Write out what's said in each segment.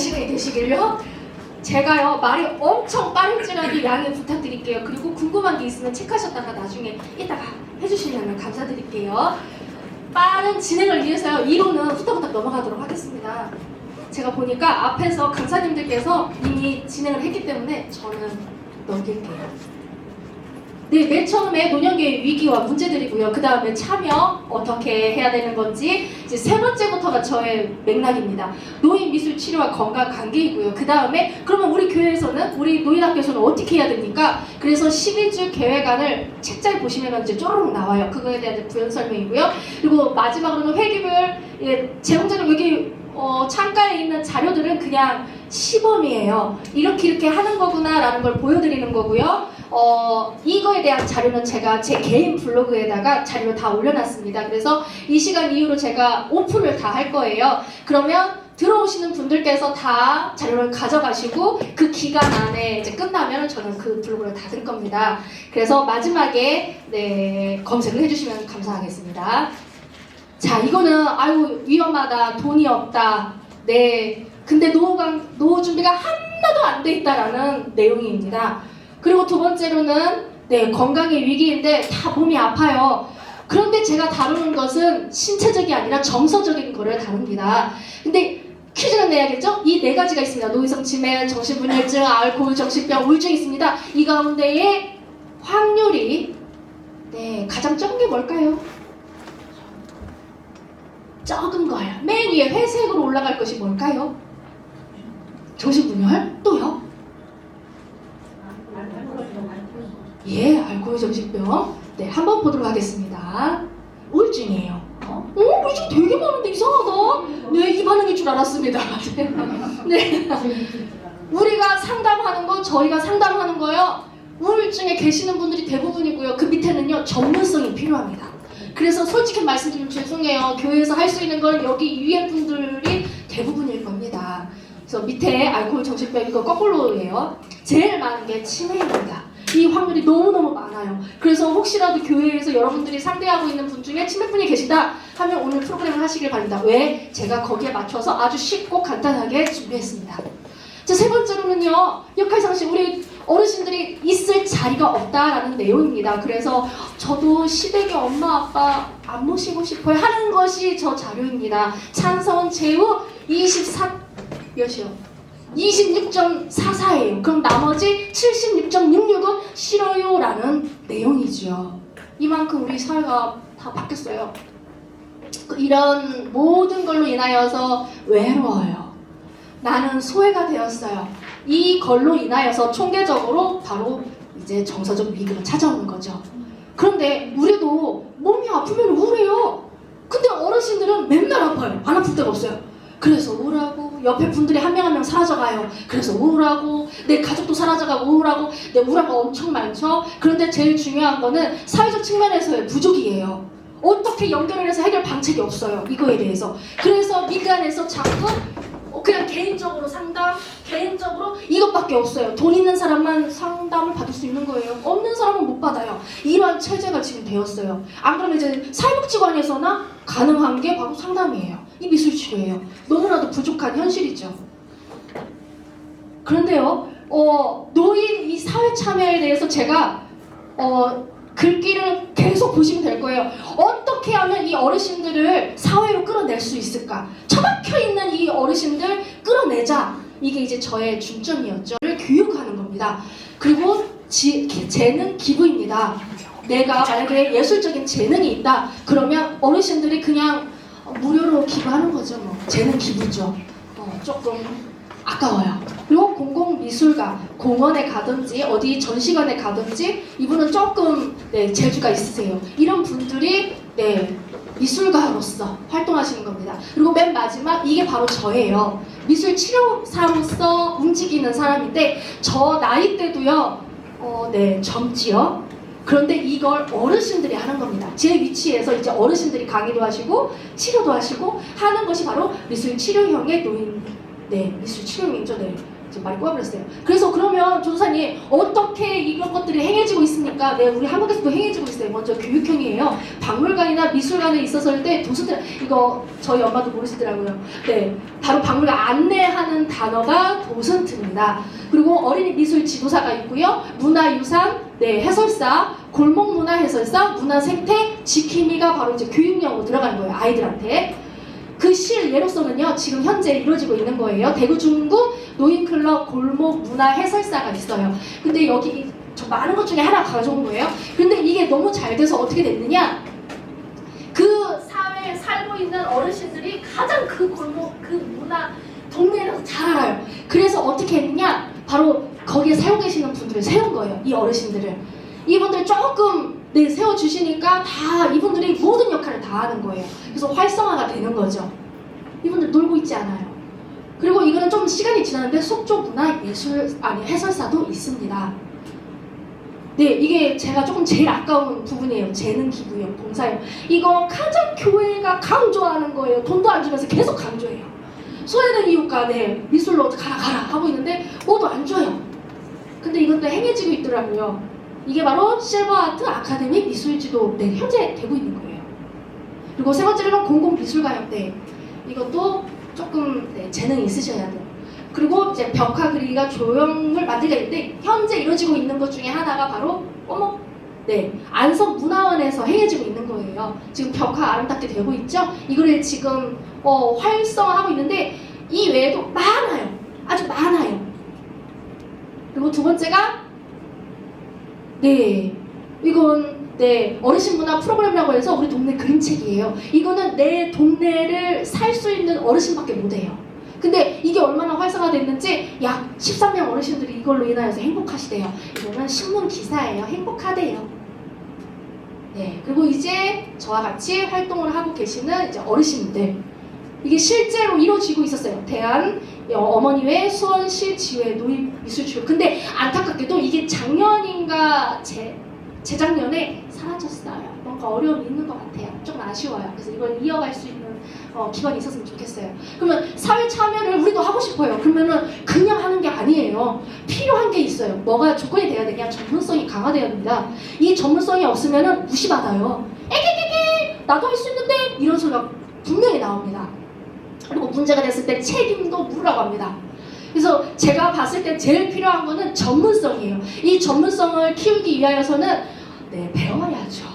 시간이 되시길요. 제가요 말이 엄청 빠를지라도 양해 부탁드릴게요. 그리고 궁금한 게 있으면 체크하셨다가 나중에 이따가 해주시면 감사드릴게요. 빠른 진행을 위해서요 이론은 후딱후딱 넘어가도록 하겠습니다. 제가 보니까 앞에서 강사님들께서 이미 진행을 했기 때문에 저는 넘길게요. 네, 맨 처음에 노년계의 위기와 문제들이고요. 그 다음에 참여 어떻게 해야 되는 건지 이제 세 번째부터가 저의 맥락입니다. 노인 미술 치료와 건강 관계이고요. 그 다음에 그러면 우리 교회에서는 우리 노인학교에서는 어떻게 해야 됩니까? 그래서 12주 계획안을 책자에 보시면 이제 쪼르륵 나와요. 그거에 대한 부연 설명이고요. 그리고 마지막으로는 회기별 제공자는 여기 창가에 있는 자료들은 그냥 시범이에요. 이렇게 하는 거구나 라는 걸 보여드리는 거고요. 이거에 대한 자료는 제가 제 개인 블로그에다가 자료를 다 올려놨습니다. 그래서 이 시간 이후로 제가 오픈을 다 할 거예요. 그러면 들어오시는 분들께서 다 자료를 가져가시고 그 기간 안에 이제 끝나면 저는 그 블로그를 닫을 겁니다. 그래서 마지막에 검색을 해주시면 감사하겠습니다. 자, 이거는 아유 위험하다, 돈이 없다, 근데 노후 준비가 하나도 안 돼 있다라는 내용입니다. 그리고 두 번째로는 건강의 위기인데 다 몸이 아파요. 그런데 제가 다루는 것은 신체적이 아니라 정서적인 거를 다룹니다. 근데 퀴즈는 내야겠죠? 이 네 가지가 있습니다. 노인성 치매, 정신분열증, 알코올, 정신병, 우울증이 있습니다. 이 가운데에 확률이 가장 적은 게 뭘까요? 적은 거예요. 맨 위에 회색으로 올라갈 것이 뭘까요? 정신분열? 또요? 알코올 정신병. 한번 보도록 하겠습니다. 우울증이에요. 우울증 되게 많은데 이상하다. 이 반응일 줄 알았습니다. 우리가 상담하는 거, 저희가 상담하는 거요. 우울증에 계시는 분들이 대부분이고요. 그 밑에는요, 전문성이 필요합니다. 그래서 솔직히 말씀드리면 죄송해요. 교회에서 할 수 있는 걸 여기 위에 분들이 대부분일 겁니다. 그래서 밑에 알코올 정신병 이거 거꾸로예요. 제일 많은 게 치매입니다. 이 확률이 너무너무 많아요. 그래서 혹시라도 교회에서 여러분들이 상대하고 있는 분 중에 치매분이 계시다 하면 오늘 프로그램을 하시길 바랍니다. 왜? 제가 거기에 맞춰서 아주 쉽고 간단하게 준비했습니다. 자, 세 번째로는요, 역할상실, 우리 어르신들이 있을 자리가 없다라는 내용입니다. 그래서 저도 시댁에 엄마 아빠 안 모시고 싶어요 하는 것이 저 자료입니다. 찬성 제후 26.44예요. 그럼 나머지 76.66은 싫어요 라는 내용이죠. 이만큼 우리 사회가 다 바뀌었어요. 이런 모든 걸로 인하여서 외로워요. 나는 소외가 되었어요. 이걸로 인하여서 총계적으로 바로 이제 정서적 위기가 찾아오는 거죠. 그런데 우리도 몸이 아프면 우울해요. 근데 어르신들은 맨날 아파요. 안 아플 데가 없어요. 그래서 우울하고 옆에 분들이 한 명 한 명 사라져가요. 그래서 우울하고 내 가족도 사라져가고 우울하고 우울한 거 엄청 많죠. 그런데 제일 중요한 거는 사회적 측면에서의 부족이에요. 어떻게 연결을 해서 해결 방책이 없어요. 이거에 대해서. 그래서 민간에서 자꾸 그냥 개인적으로 상담, 개인적으로 이것밖에 없어요. 돈 있는 사람만 상담을 받을 수 있는 거예요. 없는 사람은 못 받아요. 이러한 체제가 지금 되었어요. 안 그러면 이제 사회복지관에서나 가능한 게 바로 상담이에요. 이 미술치료예요. 너무나도 부족한 현실이죠. 그런데요, 노인 이 사회 참여에 대해서 제가 글귀를 계속 보시면 될 거예요. 어떻게 하면 이 어르신들을 사회로 끌어낼 수 있을까? 처박혀 있는 이 어르신들 끌어내자. 이게 이제 저의 중점이었죠. 를 교육하는 겁니다. 그리고 재능 기부입니다. 내가 만약에 예술적인 재능이 있다. 그러면 어르신들이 그냥 무료로 기부하는 거죠. 재능 기부죠. 조금 아까워요. 그리고 공공미술가, 공원에 가든지 어디 전시관에 가든지 이분은 조금 재주가 있으세요. 이런 분들이 미술가로서 활동하시는 겁니다. 그리고 맨 마지막 이게 바로 저예요. 미술 치료사로서 움직이는 사람인데 저 나이 때도요. 젊지요. 그런데 이걸 어르신들이 하는 겁니다. 제 위치에서 이제 어르신들이 강의도 하시고 치료도 하시고 하는 것이 바로 미술 치료형의 노인 미술 치료형이죠. 지금 말이 꼬여버렸어요. 그래서 그러면 조도사님 어떻게 이런 것들이 행해지고 있습니까? 네, 우리 한국에서도 행해지고 있어요. 먼저 교육형이에요. 박물관이나 미술관에 있었을 때 도서들, 이거 저희 엄마도 모르시더라고요. 네, 바로 박물관 안내하는 단어가 도슨트입니다. 그리고 어린이 미술 지도사가 있고요. 문화유산, 네, 해설사, 골목문화 해설사, 문화생태, 지킴이가 바로 이제 교육용으로 들어가는 거예요. 아이들한테. 그 실 예로서는요, 지금 현재 이루어지고 있는 거예요. 대구 중구 노인클럽 골목 문화 해설사가 있어요. 근데 여기 저 많은 것 중에 하나 가져온 거예요. 근데 이게 너무 잘 돼서 어떻게 됐느냐? 그 사회에 살고 있는 어르신들이 가장 그 골목, 그 문화 동네에서 잘 알아요. 그래서 어떻게 했느냐? 바로 거기에 살고 계시는 분들을 세운 거예요. 이 어르신들을. 이분들 조금 네, 세워주시니까 다 이분들이 모든 역할을 다 하는 거예요. 그래서 활성화가 되는 거죠. 이분들 놀고 있지 않아요. 그리고 이거는 좀 시간이 지났는데 속초 문화예술 아니 해설사도 있습니다. 네, 이게 제가 조금 제일 아까운 부분이에요. 재능 기부요, 봉사요. 이거 가장 교회가 강조하는 거예요. 돈도 안 주면서 계속 강조해요. 소외된 이웃과 네, 미술로 가라 하고 있는데 뭐도 안 줘요. 근데 이건 또 행해지고 있더라고요. 이게 바로 실버아트 아카데미 미술지도 네, 현재 되고 있는 거예요. 그리고 세 번째로는 공공미술가협대. 이것도 조금 네, 재능이 있으셔야 돼요. 그리고 이제 벽화 그리기가 조형물 만들기가 있는데 현재 이루어지고 있는 것 중에 하나가 바로 네, 안성문화원에서 행해지고 있는 거예요. 지금 벽화 아름답게 되고 있죠? 이거를 지금 활성화하고 있는데 이 외에도 많아요. 아주 많아요. 그리고 두 번째가 네, 이건 네, 어르신 문화 프로그램이라고 해서 우리 동네 그림책이에요. 이거는 내 동네를 살 수 있는 어르신밖에 못해요. 근데 이게 얼마나 활성화됐는지 약 13명 어르신들이 이걸로 인하여서 행복하시대요. 이거는 신문 기사예요. 행복하대요. 네, 그리고 이제 저와 같이 활동을 하고 계시는 이제 어르신들. 이게 실제로 이루어지고 있었어요. 대한 어머니회 수원시 지회 노인미술치료. 근데 안타깝게도 이게 작년인가 재작년에 사라졌어요. 뭔가 어려움이 있는 것 같아요. 좀 아쉬워요. 그래서 이걸 이어갈 수 있는 기반이 있었으면 좋겠어요. 그러면 사회 참여를 우리도 하고 싶어요. 그러면은 그냥 하는 게 아니에요. 필요한 게 있어요. 뭐가 조건이 돼야 되냐? 전문성이 강화돼야 됩니다. 이 전문성이 없으면은 무시받아요. 에게게게 나도 할 수 있는데 이런 소리가 분명히 나옵니다. 그리고 문제가 됐을 때 책임도 물으라고 합니다. 그래서 제가 봤을 때 제일 필요한 거는 전문성이에요. 이 전문성을 키우기 위하여서는 네, 배워야죠.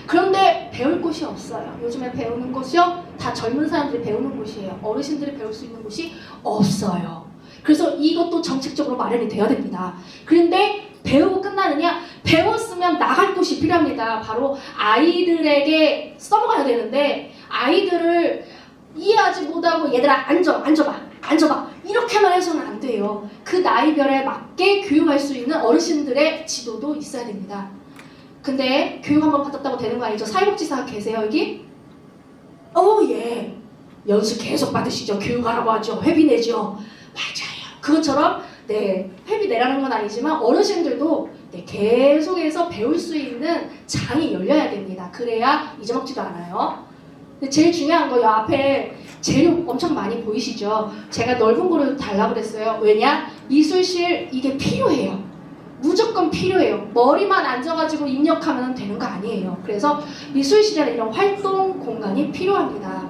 그런데 배울 곳이 없어요. 요즘에 배우는 곳이요? 다 젊은 사람들이 배우는 곳이에요. 어르신들이 배울 수 있는 곳이 없어요. 그래서 이것도 정책적으로 마련이 돼야 됩니다. 그런데 배우고 끝나느냐? 배웠으면 나갈 곳이 필요합니다. 바로 아이들에게 써먹어야 되는데 아이들을 이해하지 못하고 얘들아 앉아봐 이렇게만 해서는 안 돼요. 그 나이별에 맞게 교육할 수 있는 어르신들의 지도도 있어야 됩니다. 근데 교육 한번 받았다고 되는 거 아니죠? 사회복지사 계세요 여기? 예. 연수 계속 받으시죠. 교육하라고 하죠. 회비 내죠. 맞아요. 그것처럼 네, 회비 내라는 건 아니지만 어르신들도 네, 계속해서 배울 수 있는 장이 열려야 됩니다. 그래야 잊어먹지도 않아요. 근데 제일 중요한 거 요 앞에 재료 엄청 많이 보이시죠? 제가 넓은 거를 달라고 그랬어요. 왜냐? 미술실 이게 필요해요. 무조건 필요해요. 머리만 앉아가지고 입력하면 되는 거 아니에요. 그래서 미술실이라는 이런 활동 공간이 필요합니다.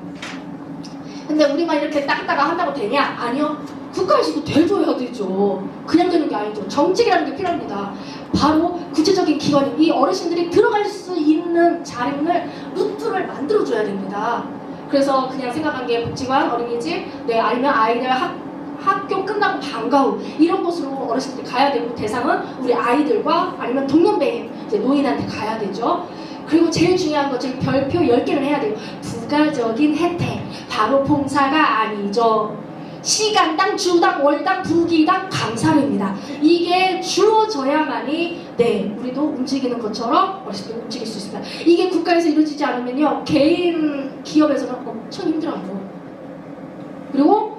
근데 우리만 이렇게 딱딱딱 한다고 되냐? 아니요. 국가에서도 대줘야 되죠. 그냥 되는 게 아니죠. 정책이라는 게 필요합니다. 바로 구체적인 기관이 이 어르신들이 들어갈 수 있는 자료를 루트를 만들어줘야 됩니다. 그래서 그냥 생각한 게 복지관, 어린이집, 네, 아니면 아이들 학교 끝나고 방과 후 이런 곳으로 어르신들이 가야 되고 대상은 우리 아이들과 아니면 동년배인 이제 노인한테 가야 되죠. 그리고 제일 중요한 거 지금 별표 10개를 해야 돼요. 부가적인 혜택, 바로 봉사가 아니죠. 시간당, 주당, 월당, 부기당, 감사료입니다. 이게 주어져야만이 네, 우리도 움직이는 것처럼 어르신들 움직일 수 있습니다. 이게 국가에서 이루어지지 않으면요, 개인 기업에서는 엄청 힘들어요. 그리고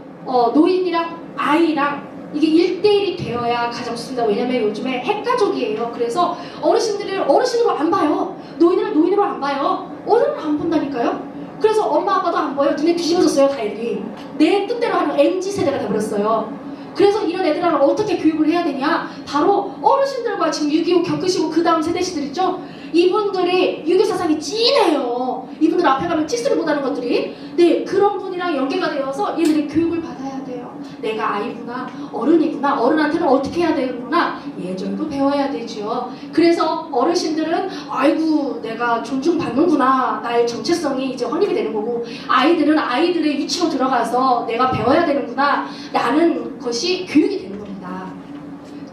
노인이랑 아이랑 이게 1대1이 되어야 가장 좋습니다. 왜냐면 요즘에 핵가족이에요. 그래서 어르신들을 어르신으로 안 봐요. 노인을 노인으로 안 봐요. 어른을 안 본다니까요. 그래서 엄마 아빠도 안 보여요. 눈에 뒤집어졌어요 다 애들이. 내 뜻대로 하는 MZ세대가 돼버렸어요. 그래서 이런 애들은 어떻게 교육을 해야 되냐? 바로 어르신들과 지금 6.25 겪으시고 그 다음 세대시들 있죠? 이분들이 유교 사상이 진해요. 이분들 앞에 가면 찌스를 못하는 것들이. 네, 그런 분이랑 연계가 되어서 얘들이 교육을 받아야 돼요. 내가 아이구나, 어른이구나, 어른한테는 어떻게 해야 되구나, 예절도 배워야 되죠. 그래서 어르신들은 아이고 내가 존중받는구나, 나의 정체성이 이제 확립이 되는 거고, 아이들은 아이들의 위치로 들어가서 내가 배워야 되는구나 라는 것이 교육이 되는 겁니다.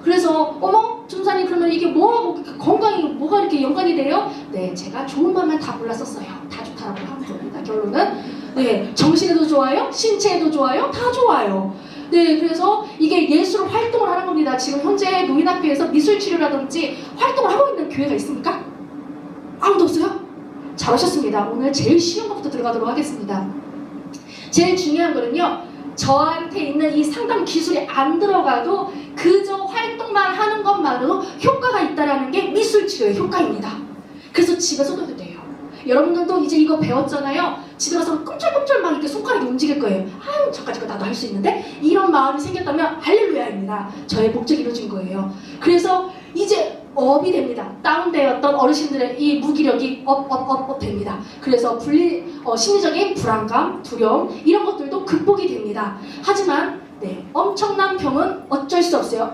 그래서 어머 준사님 그러면 이게 뭐하고 건강이 뭐가 이렇게 연관이 돼요? 네, 제가 좋은 말만 다 골랐었어요. 다 좋다라고 하는 겁니다. 결론은 네, 정신에도 좋아요, 신체에도 좋아요, 다 좋아요. 네, 그래서 이게 예술 활동을 하는 겁니다. 지금 현재 노인학교에서 미술치료라든지 활동을 하고 있는 교회가 있습니까? 아무도 없어요? 잘하셨습니다. 오늘 제일 쉬운 것부터 들어가도록 하겠습니다. 제일 중요한 거는요, 저한테 있는 이 상담 기술이 안 들어가도 그저 활동만 하는 것만으로 효과가 있다는 게 미술치료의 효과입니다. 그래서 집에서도 해도 돼요. 여러분들도 이제 이거 배웠잖아요. 집에 가서 끔찍끔찍 막 이렇게 손가락이 움직일 거예요. 아유 저까지 나도 할 수 있는데, 이런 마음이 생겼다면 할렐루야입니다. 저의 목적이 이루어진 거예요. 그래서 이제 업이 됩니다. 다운되었던 어르신들의 이 무기력이 업 됩니다. 그래서 심리적인 불안감, 두려움 이런 것들도 극복이 됩니다. 하지만 네, 엄청난 병은 어쩔 수 없어요.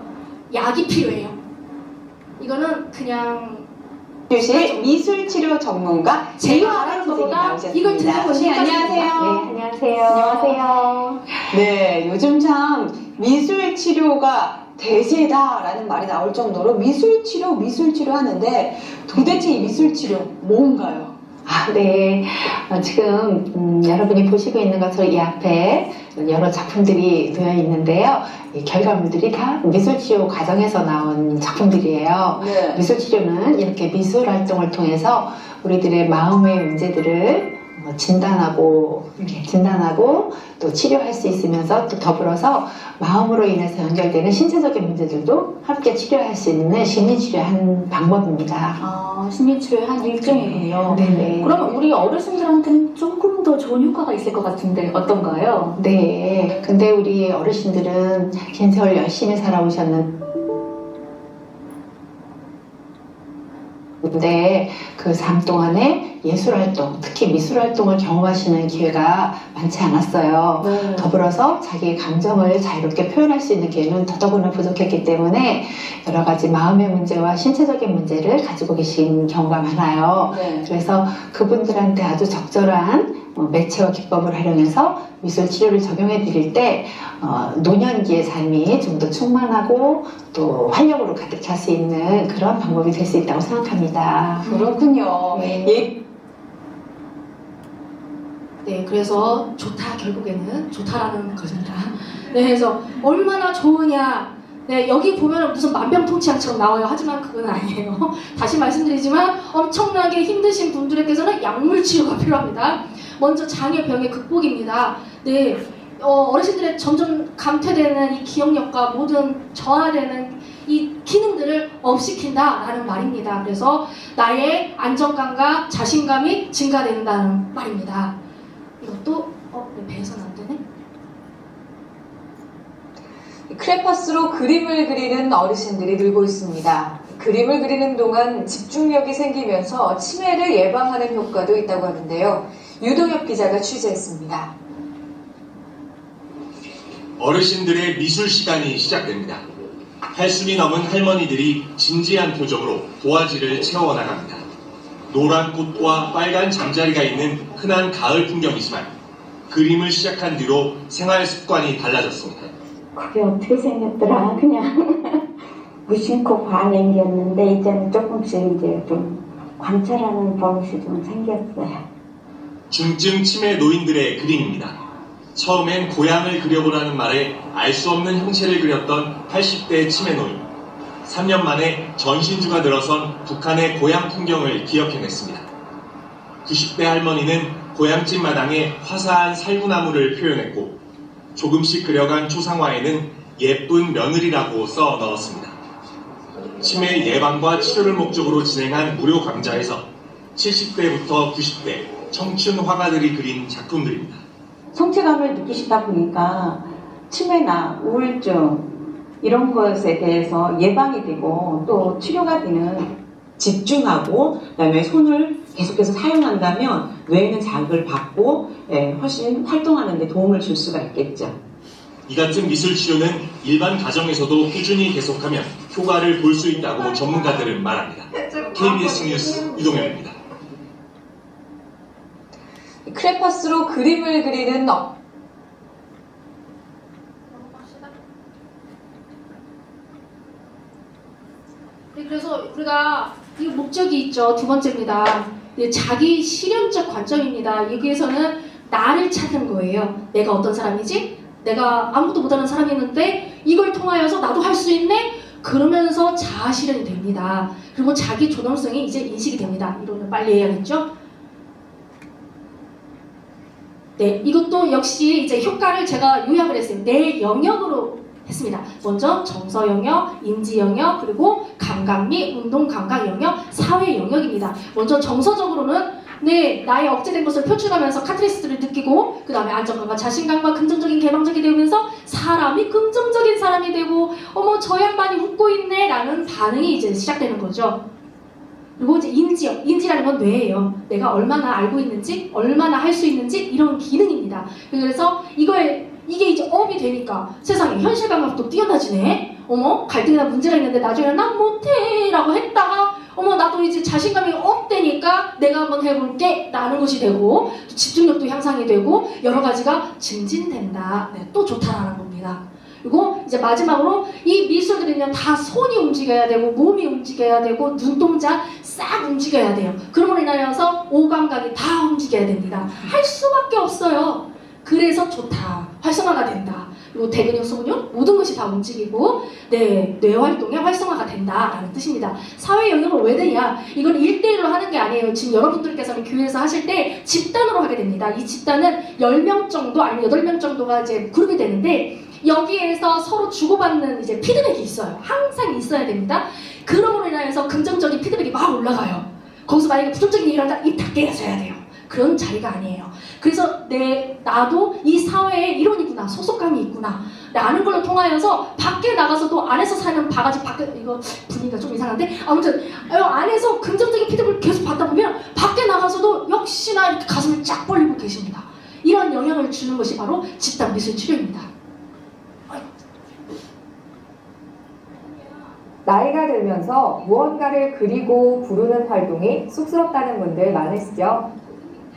약이 필요해요. 이거는 그냥 주실 미술치료 전문가 제가 말하는 것보다 이걸 듣는 것이 네, 안녕하세요. 네, 안녕하세요. 안녕하세요. 네, 요즘 참 미술치료가 대세다라는 말이 나올 정도로 미술치료 하는데, 도대체 이 미술치료 뭔가요? 네. 지금 여러분이 보시고 있는 것처럼 이 앞에 여러 작품들이 되어 있는데요. 이 결과물들이 다 미술치료 과정에서 나온 작품들이에요. 네. 미술치료는 이렇게 미술 활동을 통해서 우리들의 마음의 문제들을 진단하고 또 치료할 수 있으면서 또 더불어서 마음으로 인해서 연결되는 신체적인 문제들도 함께 치료할 수 있는 심리치료의 한 방법입니다. 심리치료의 한 일종이군요. 네네. 그러면 우리 어르신들한테는 조금 더 좋은 효과가 있을 것 같은데 어떤가요? 네. 근데 우리 어르신들은 긴 세월 열심히 살아오셨는데 그 삶 동안에 예술활동, 특히 미술활동을 경험하시는 기회가 많지 않았어요. 네. 더불어서 자기의 감정을 자유롭게 표현할 수 있는 기회는 더더구나 부족했기 때문에 여러 가지 마음의 문제와 신체적인 문제를 가지고 계신 경우가 많아요. 네. 그래서 그분들한테 아주 적절한 매체와 기법을 활용해서 미술 치료를 적용해 드릴 때 노년기의 삶이 좀 더 충만하고 또 활력으로 가득 찰 수 있는 그런 방법이 될 수 있다고 생각합니다. 그렇군요. 네. 네, 그래서 좋다, 결국에는 좋다라는 것입니다. 네, 그래서 얼마나 좋으냐. 네, 여기 보면 무슨 만병통치약처럼 나와요. 하지만 그건 아니에요. 다시 말씀드리지만 엄청나게 힘드신 분들에게서는 약물 치료가 필요합니다. 먼저 장애병의 극복입니다. 네, 어르신들의 점점 감퇴되는 이 기억력과 모든 저하되는 이 기능들을 업시킨다라는 말입니다. 그래서 나의 안정감과 자신감이 증가된다는 말입니다. 이것도 네, 배에서는 안 되네. 크레파스로 그림을 그리는 어르신들이 늘고 있습니다. 그림을 그리는 동안 집중력이 생기면서 치매를 예방하는 효과도 있다고 하는데요. 유동엽 기자가 취재했습니다. 어르신들의 미술 시간이 시작됩니다. 80이 넘은 할머니들이 진지한 표정으로 도화지를 채워나갑니다. 노란 꽃과 빨간 잠자리가 있는 흔한 가을 풍경이지만 그림을 시작한 뒤로 생활 습관이 달라졌습니다. 그게 어떻게 생겼더라. 그냥 무심코 관행이었는데 이제는 조금씩 이제 좀 관찰하는 버릇이 좀 생겼어요. 중증 치매 노인들의 그림입니다. 처음엔 고향을 그려보라는 말에 알 수 없는 형체를 그렸던 80대 치매 노인. 3년 만에 전신주가 들어선 북한의 고향 풍경을 기억해냈습니다. 90대 할머니는 고향집 마당에 화사한 살구나무를 표현했고 조금씩 그려간 초상화에는 예쁜 며느리라고 써 넣었습니다. 치매 예방과 치료를 목적으로 진행한 무료 강좌에서 70대부터 90대, 청춘 화가들이 그린 작품들입니다. 성취감을 느끼시다 보니까 치매나 우울증 이런 것에 대해서 예방이 되고 또 치료가 되는 집중하고 그다음에 손을 계속해서 사용한다면 뇌에는 자극을 받고 훨씬 활동하는 데 도움을 줄 수가 있겠죠. 이 같은 미술 치료는 일반 가정에서도 꾸준히 계속하면 효과를 볼 수 있다고 전문가들은 말합니다. KBS 뉴스 이동현입니다. 크레파스로 그림을 그리는 네, 그래서 우리가 이 목적이 있죠. 두 번째입니다. 네, 자기 실현적 관점입니다. 여기에서는 나를 찾는 거예요. 내가 어떤 사람이지? 내가 아무것도 못하는 사람이었는데 이걸 통하여서 나도 할 수 있네? 그러면서 자아 실현이 됩니다. 그리고 자기 존엄성이 이제 인식이 됩니다. 이거는 빨리 해야겠죠? 네, 이것도 역시 이제 효과를 제가 요약을 했어요. 내 영역으로 했습니다. 먼저 정서 영역, 인지 영역, 그리고 감각미, 운동 감각 영역, 사회 영역입니다. 먼저 정서적으로는 나의 억제된 것을 표출하면서 카타르시스를 느끼고 그 다음에 안정감과 자신감과 긍정적인 개방적이 되면서 사람이 긍정적인 사람이 되고 어머 저 양반이 웃고 있네 라는 반응이 이제 시작되는 거죠. 그리고 이제 인지요. 인지라는 건 뇌예요. 내가 얼마나 알고 있는지, 얼마나 할 수 있는지 이런 기능입니다. 그래서 이게 이제 업이 되니까 세상에 현실 감각도 뛰어나지네. 어머 갈등이나 문제가 있는데 나중에 난 못해 라고 했다가 어머 나도 이제 자신감이 업되니까 내가 한번 해볼게 라는 것이 되고 또 집중력도 향상이 되고 여러 가지가 증진된다. 네, 또 좋다라는 겁니다. 그리고 이제 마지막으로 이 미술들은요 다 손이 움직여야 되고 몸이 움직여야 되고 눈동자 싹 움직여야 돼요. 그러므로 인하여서 오감각이 다 움직여야 됩니다. 할 수밖에 없어요. 그래서 좋다. 활성화가 된다. 그리고 대근육, 소근육 모든 것이 다 움직이고 뇌 활동의 활성화가 된다라는 뜻입니다. 사회 영역은 왜 되냐? 이건 1대1로 하는 게 아니에요. 지금 여러분들께서는 교회에서 하실 때 집단으로 하게 됩니다. 이 집단은 10명 정도 아니면 8명 정도가 이제 그룹이 되는데 여기에서 서로 주고받는 이제 피드백이 있어요. 항상 있어야 됩니다. 그럼으로 인하여서 긍정적인 피드백이 막 올라가요. 거기서 만약에 부정적인 얘기를 한다, 입 다 깨져야 돼요. 그런 자리가 아니에요. 그래서 나도 이 사회에 이론이구나, 소속감이 있구나 라는 걸 통하여서 밖에 나가서도 안에서 사는 바가지 이거 분위기가 좀 이상한데 아무튼 안에서 긍정적인 피드백을 계속 받다 보면 밖에 나가서도 역시나 이렇게 가슴을 쫙 벌리고 계십니다. 이런 영향을 주는 것이 바로 집단 미술 치료입니다. 나이가 들면서 무언가를 그리고 부르는 활동이 쑥스럽다는 분들 많으시죠?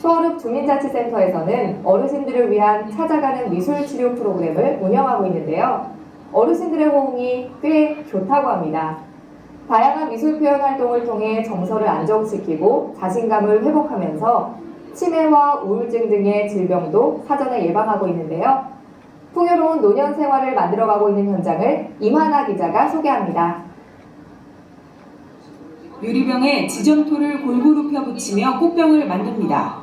초월읍 주민자치센터에서는 어르신들을 위한 찾아가는 미술치료 프로그램을 운영하고 있는데요. 어르신들의 호응이 꽤 좋다고 합니다. 다양한 미술 표현 활동을 통해 정서를 안정시키고 자신감을 회복하면서 치매와 우울증 등의 질병도 사전에 예방하고 있는데요. 풍요로운 노년 생활을 만들어가고 있는 현장을 임하나 기자가 소개합니다. 유리병에 지점토를 골고루 펴붙이며 꽃병을 만듭니다.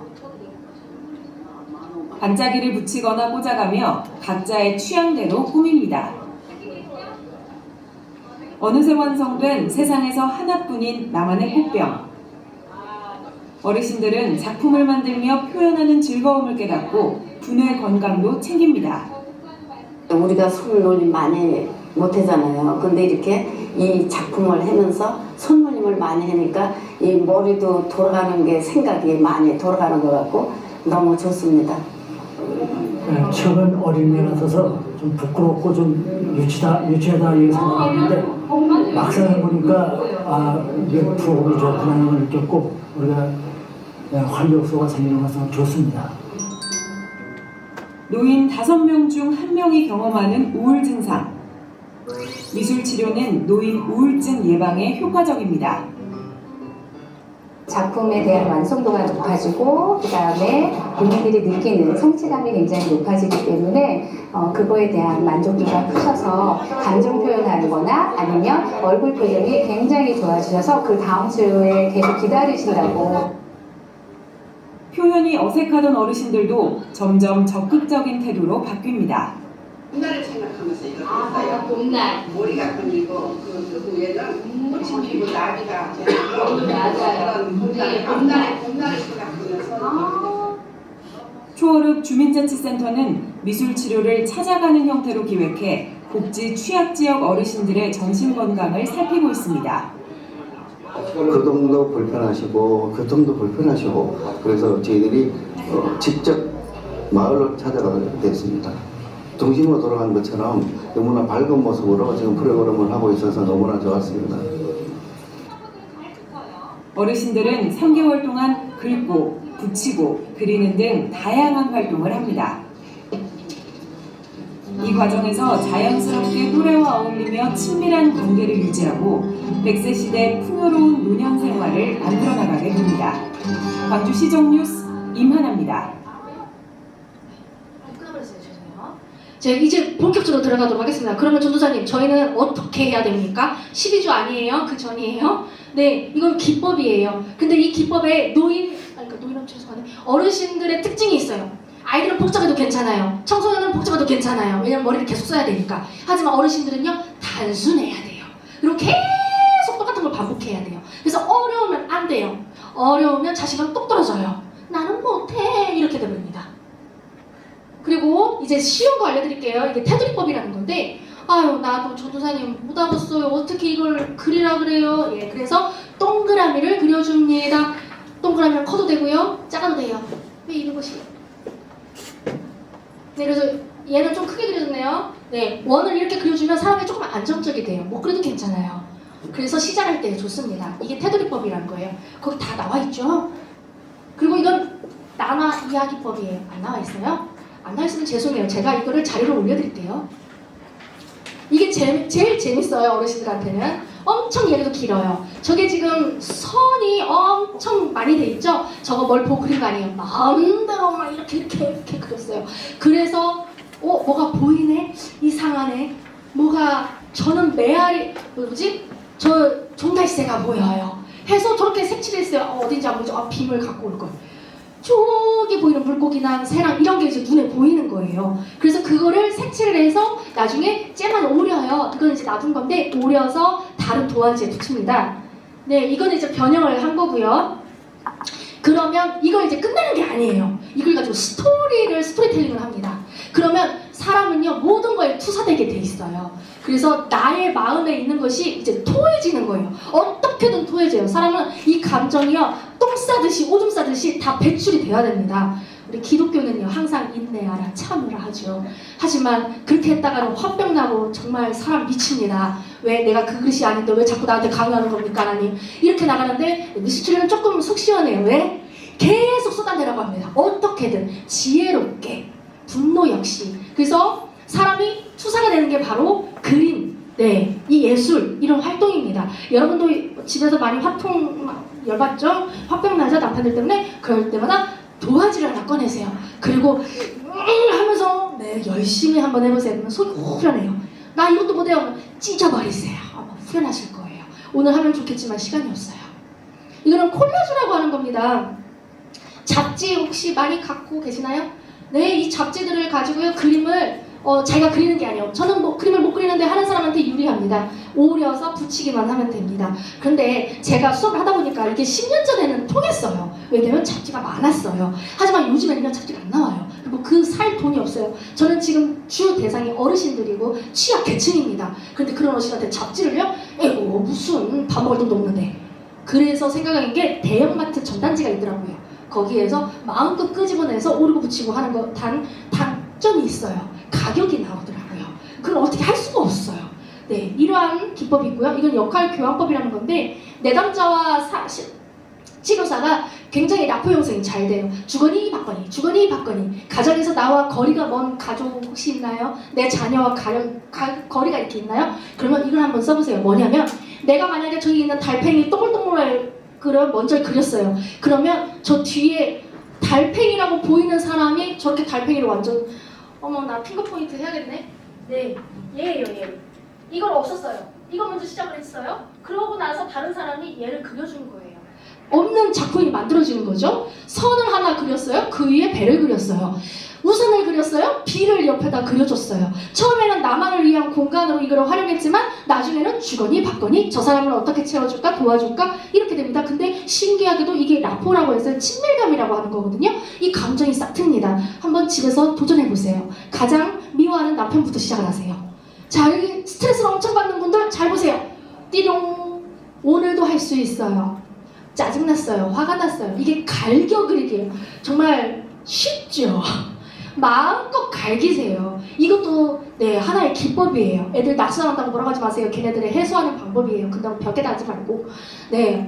반짝이를 붙이거나 꽂아가며 각자의 취향대로 꾸밉니다. 어느새 완성된 세상에서 하나뿐인 나만의 꽃병. 어르신들은 작품을 만들며 표현하는 즐거움을 깨닫고 두뇌 건강도 챙깁니다. 우리가 손놀림 많이 못하잖아요. 근데 이렇게 이 작품을 하면서 손놀림을 많이 하니까 이 머리도 돌아가는 게 생각이 많이 돌아가는 것 같고 너무 좋습니다. 처음엔 어린애라서 좀 부끄럽고 좀 유치하다 이렇게 생각하는데 막상 해보니까 이게 프로그램이 좋구나 걸 느꼈고 우리가 활력소가 생기는 것은 좋습니다. 노인 5명 중 1명이 경험하는 우울 증상. 미술 치료는 노인 우울증 예방에 효과적입니다. 작품에 대한 완성도가 높아지고 그 다음에 본인들이 느끼는 성취감이 굉장히 높아지기 때문에 그거에 대한 만족도가 크셔서 감정 표현하는 거나 아니면 얼굴 표정이 굉장히 좋아지셔서 그 다음 주에 계속 기다리신다고. 표현이 어색하던 어르신들도 점점 적극적인 태도로 바뀝니다. 봄날을 생각하면서 이걸 했어요. 봄날. 머리가 걸리고 그 후에는 피부 나비가 맞아요. 봄날에 옛날 생각하면서 초월읍 주민자치센터는 미술치료를 찾아가는 형태로 기획해 복지 취약지역 어르신들의 정신건강을 살피고 있습니다. 거동도 불편하시고 교통도 불편하시고 그래서 저희들이 직접 마을로 찾아가게 됐습니다. 중심으로 돌아가는 것처럼 너무나 밝은 모습으로 지금 프로그램을 하고 있어서 너무나 좋았습니다. 어르신들은 3개월 동안 긁고, 붙이고, 그리는 등 다양한 활동을 합니다. 이 과정에서 자연스럽게 또래와 어울리며 친밀한 관계를 유지하고 100세 시대 풍요로운 노년 생활을 만들어 나가게 됩니다. 광주시정뉴스 임하나입니다. 제가 이제 본격적으로 들어가도록 하겠습니다. 그러면 전도사님, 저희는 어떻게 해야 됩니까? 12주 아니에요? 그 전이에요? 네, 이건 기법이에요. 근데 이 기법에 노인은 죄송하네. 어르신들의 특징이 있어요. 아이들은 복잡해도 괜찮아요. 청소년은 복잡해도 괜찮아요. 왜냐면 머리를 계속 써야 되니까. 하지만 어르신들은요, 단순해야 돼요. 그리고 계속 똑같은 걸 반복해야 돼요. 그래서 어려우면 안 돼요. 어려우면 자신감 똑 떨어져요. 나는 못해. 이렇게 돼버립니다. 그리고 이제 쉬운 거 알려드릴게요. 이게 테두리법이라는 건데, 아유, 나도 전도사님 못 알았어요. 어떻게 이걸 그리라 그래요? 예, 그래서 동그라미를 그려줍니다. 동그라미를 커도 되고요, 작아도 돼요. 왜 이것이? 네, 그래서 얘는 좀 크게 그려졌네요. 네, 원을 이렇게 그려주면 사람이 조금 안정적이 돼요. 못 그래도 괜찮아요. 그래서 시작할 때 좋습니다. 이게 테두리법이라는 거예요. 거기 다 나와 있죠? 그리고 이건 나나 이야기법이에요. 안 나와 있어요? 안 나와 있으면 죄송해요. 제가 이거를 자료로 올려드릴게요. 이게 제일 재밌어요. 어르신들한테는. 엄청 얘기도 길어요. 저게 지금 선이 엄청 많이 돼 있죠? 저거 뭘 보고 그린 거 아니에요. 마음대로 막 이렇게 그렸어요. 그래서 뭐가 보이네? 이상하네. 뭐가 저는 메아리 저 종달새가 보여요. 해서 저렇게 색칠했어요. 어딘지 안 보이죠? 빔을 갖고 올 걸. 저기 보이는 물고기랑 새랑 이런 게 이제 눈에 보이는 거예요. 그래서 그거를 색칠을 해서 나중에 잼만 오려요. 이건 이제 놔둔 건데 오려서 다른 도화지에 붙입니다. 네, 이거는 이제 변형을 한 거고요. 그러면 이걸 이제 끝나는 게 아니에요. 이걸 가지고 스토리텔링을 합니다. 그러면 사람은요, 모든 거에 투사되게 돼 있어요. 그래서 나의 마음에 있는 것이 이제 토해지는 거예요. 어떻게든 토해져요. 사람은 이 감정이요, 똥 싸듯이 오줌 싸듯이 다 배출이 돼야 됩니다. 우리 기독교는요, 항상 인내하라 참으라 하죠. 하지만 그렇게 했다가는 화병 나고 정말 사람 미칩니다. 왜 내가 그 그릇이 아닌데 왜 자꾸 나한테 강요하는 겁니까 하나님? 이렇게 나가는데 미스트리는 조금 속 시원해요. 왜? 계속 쏟아내라고 합니다. 어떻게든 지혜롭게. 분노 역시. 그래서 사람이 투사가 되는 게 바로 그림, 네, 이 예술, 이런 활동입니다. 여러분도 집에서 많이 화통 열받죠? 화병 나죠? 남편들 때문에. 그럴 때마다 도화지를 하나 꺼내세요. 그리고 하면서 네, 열심히 한번 해보세요. 그러면 속이 후련해요. 나 이것도 못해요. 그러면 찢어버리세요. 아마 후련하실 거예요. 오늘 하면 좋겠지만 시간이 없어요. 이거는 콜라주라고 하는 겁니다. 잡지 혹시 많이 갖고 계시나요? 네, 이 잡지들을 가지고요, 그림을 자기가 그리는 게 아니에요. 저는 뭐 그림을 못 그리는데 하는 사람한테 유리합니다. 오려서 붙이기만 하면 됩니다. 그런데 제가 수업을 하다 보니까 이게 10년 전에는 통했어요. 왜냐면 잡지가 많았어요. 하지만 요즘에는 이런 잡지가 안 나와요. 그리고 그 살 돈이 없어요. 저는 지금 주 대상이 어르신들이고 취약 계층입니다. 그런데 그런 어르신한테 잡지를요? 에고 무슨 밥 먹을 돈도 없는데. 그래서 생각한 게 대형마트 전단지가 있더라고요. 거기에서 마음껏 끄집어내서 오르고 붙이고 하는 거 단점이 있어요. 가격이 나오더라고요. 그걸 어떻게 할 수가 없어요. 네, 이러한 기법이 있고요. 이건 역할 교환법이라는 건데 내담자와 치료사가 굉장히 라포 형성이 잘 돼요. 주거니 받거니. 가정에서 나와 거리가 먼 가족 혹시 있나요? 내 자녀와 거리가 이렇게 있나요? 그러면 이걸 한번 써보세요. 뭐냐면 내가 만약에 저기 있는 달팽이 동글동글한 그걸 먼저 그렸어요. 그러면 저 뒤에 달팽이라고 보이는 사람이 저렇게 달팽이를 완전 어머 나 핑거 포인트 해야겠네. 네, 얘예요 얘. 이걸 없었어요. 이거 먼저 시작을 했어요. 그러고 나서 다른 사람이 얘를 그려준 거예요. 없는 작품이 만들어지는 거죠. 선을 하나 그렸어요. 그 위에 배를 그렸어요. 우산을 그렸어요. 비를 옆에다 그려줬어요. 처음에는 나만을 위한 공간으로 이걸 활용했지만 나중에는 주거니 받거니 저 사람을 어떻게 채워줄까 도와줄까 이렇게 됩니다. 근데 신기하게도 이게 라포라고 해서 친밀감이라고 하는 거거든요. 이 감정이 싹 틉니다. 한번 집에서 도전해보세요. 가장 미워하는 남편부터 시작을 하세요. 자, 여기 스트레스를 엄청 받는 분들 잘 보세요. 띠용. 오늘도 할 수 있어요. 짜증났어요. 화가 났어요. 이게 갈겨 그리기예요. 정말 쉽죠. 마음껏 갈기세요. 이것도 하나의 기법이에요. 애들 낙선한다고 뭐라고 하지 마세요. 걔네들의 해소하는 방법이에요. 근데 벽에다 하지 말고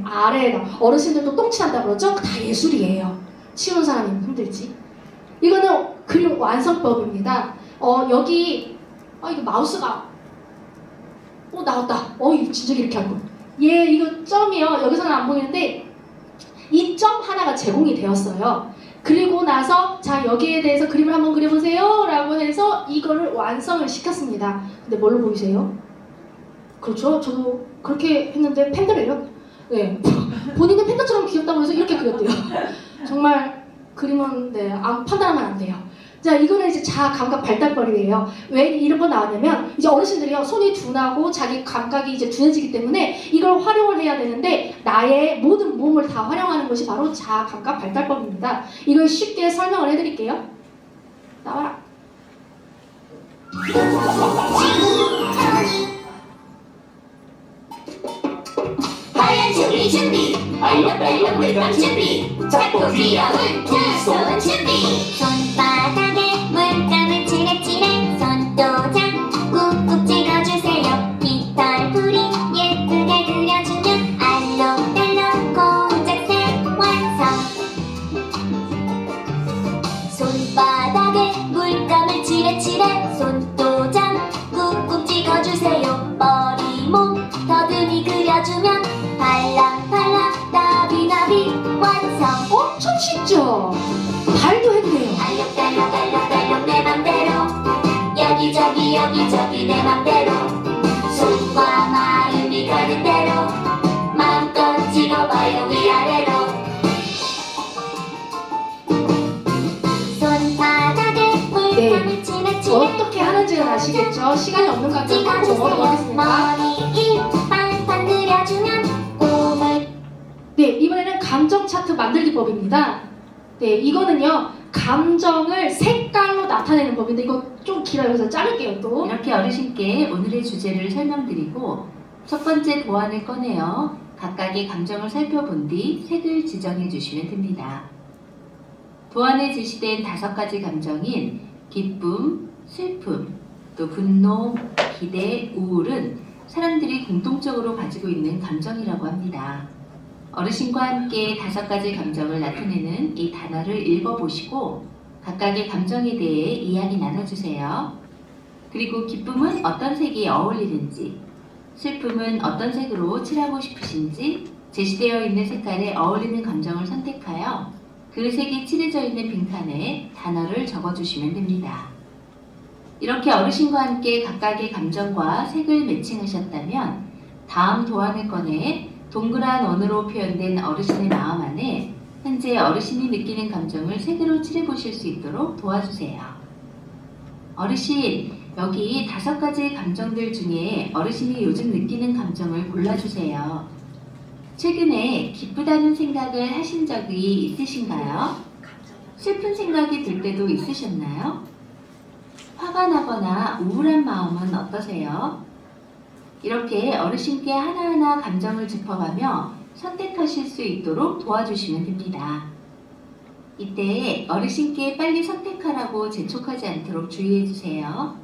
아래에다. 어르신들도 똥칠한다고 그러죠? 다 예술이에요. 치우는 사람이 힘들지. 이거는 그림 완성법입니다. 여기 이거 마우스가 나왔다. 이거 진짜 이렇게 할 거. 이거 점이요. 여기서는 안 보이는데 이 점 하나가 제공이 되었어요. 그리고 나서 자 여기에 대해서 그림을 한번 그려보세요 라고 해서 이거를 완성을 시켰습니다. 근데 뭘로 보이세요? 그렇죠? 저도 그렇게 했는데 팬더래요. 본인은 팬더처럼 귀엽다고 해서 이렇게 그렸대요. 정말 그림은 판단하면 안 돼요. 자, 이거는 이제 자아 감각 발달법이에요. 왜 이런 거 나왔냐면 이제 어르신들이요 손이 둔하고 자기 감각이 이제 둔해지기 때문에 이걸 활용을 해야 되는데 나의 모든 몸을 다 활용하는 것이 바로 자아 감각 발달법입니다. 이걸 쉽게 설명을 해드릴게요. 나와라. 하얀 준비 알록달록 물감 준비 작고 귀여운 두 손 준비 손바닥에 물감을 칠해칠해 손도장 꾹꾹 찍어주세요 깃털풀이 예쁘게 그려주면 알록달록 공작새 완성 손바닥에 물감을 칠해칠해 손도장 꾹꾹 찍어주세요 머리 몸 더듬이 그려주면 발랑발랑 나비나비 완성 엄청 쉽죠? 발도 해도 돼요. 알록달록 알록달록 내 맘대로 여기저기 여기저기 내 맘대로 손과 마음이 가는 대로 마음껏 찍어봐요 위아래로 손바닥에 물감을 칠해칠해 어떻게 하는지는 아시겠죠? 시간이 없는 것 같아서 넘어가겠습니다. 머리 입 빨판 그려주면 꿈을 이번에는 감정 차트 만들기법입니다. 이거는요 감정을 색깔로 나타내는 법인데 이거 좀 길어요. 그래서 자를게요 또. 이렇게 어르신께 오늘의 주제를 설명드리고 첫 번째 도안을 꺼내어 각각의 감정을 살펴본 뒤 색을 지정해 주시면 됩니다. 도안에 제시된 5가지 감정인 기쁨, 슬픔, 또 분노, 기대, 우울은 사람들이 공통적으로 가지고 있는 감정이라고 합니다. 어르신과 함께 5가지 감정을 나타내는 이 단어를 읽어보시고 각각의 감정에 대해 이야기 나눠주세요. 그리고 기쁨은 어떤 색이 어울리는지, 슬픔은 어떤 색으로 칠하고 싶으신지 제시되어 있는 색깔에 어울리는 감정을 선택하여 그 색이 칠해져 있는 빈칸에 단어를 적어주시면 됩니다. 이렇게 어르신과 함께 각각의 감정과 색을 매칭하셨다면 다음 도안을 꺼내 동그란 원으로 표현된 어르신의 마음 안에 현재 어르신이 느끼는 감정을 색으로 칠해보실 수 있도록 도와주세요. 어르신, 여기 5가지 감정들 중에 어르신이 요즘 느끼는 감정을 골라주세요. 최근에 기쁘다는 생각을 하신 적이 있으신가요? 슬픈 생각이 들 때도 있으셨나요? 화가 나거나 우울한 마음은 어떠세요? 이렇게 어르신께 하나하나 감정을 짚어가며 선택하실 수 있도록 도와주시면 됩니다. 이때 어르신께 빨리 선택하라고 재촉하지 않도록 주의해주세요.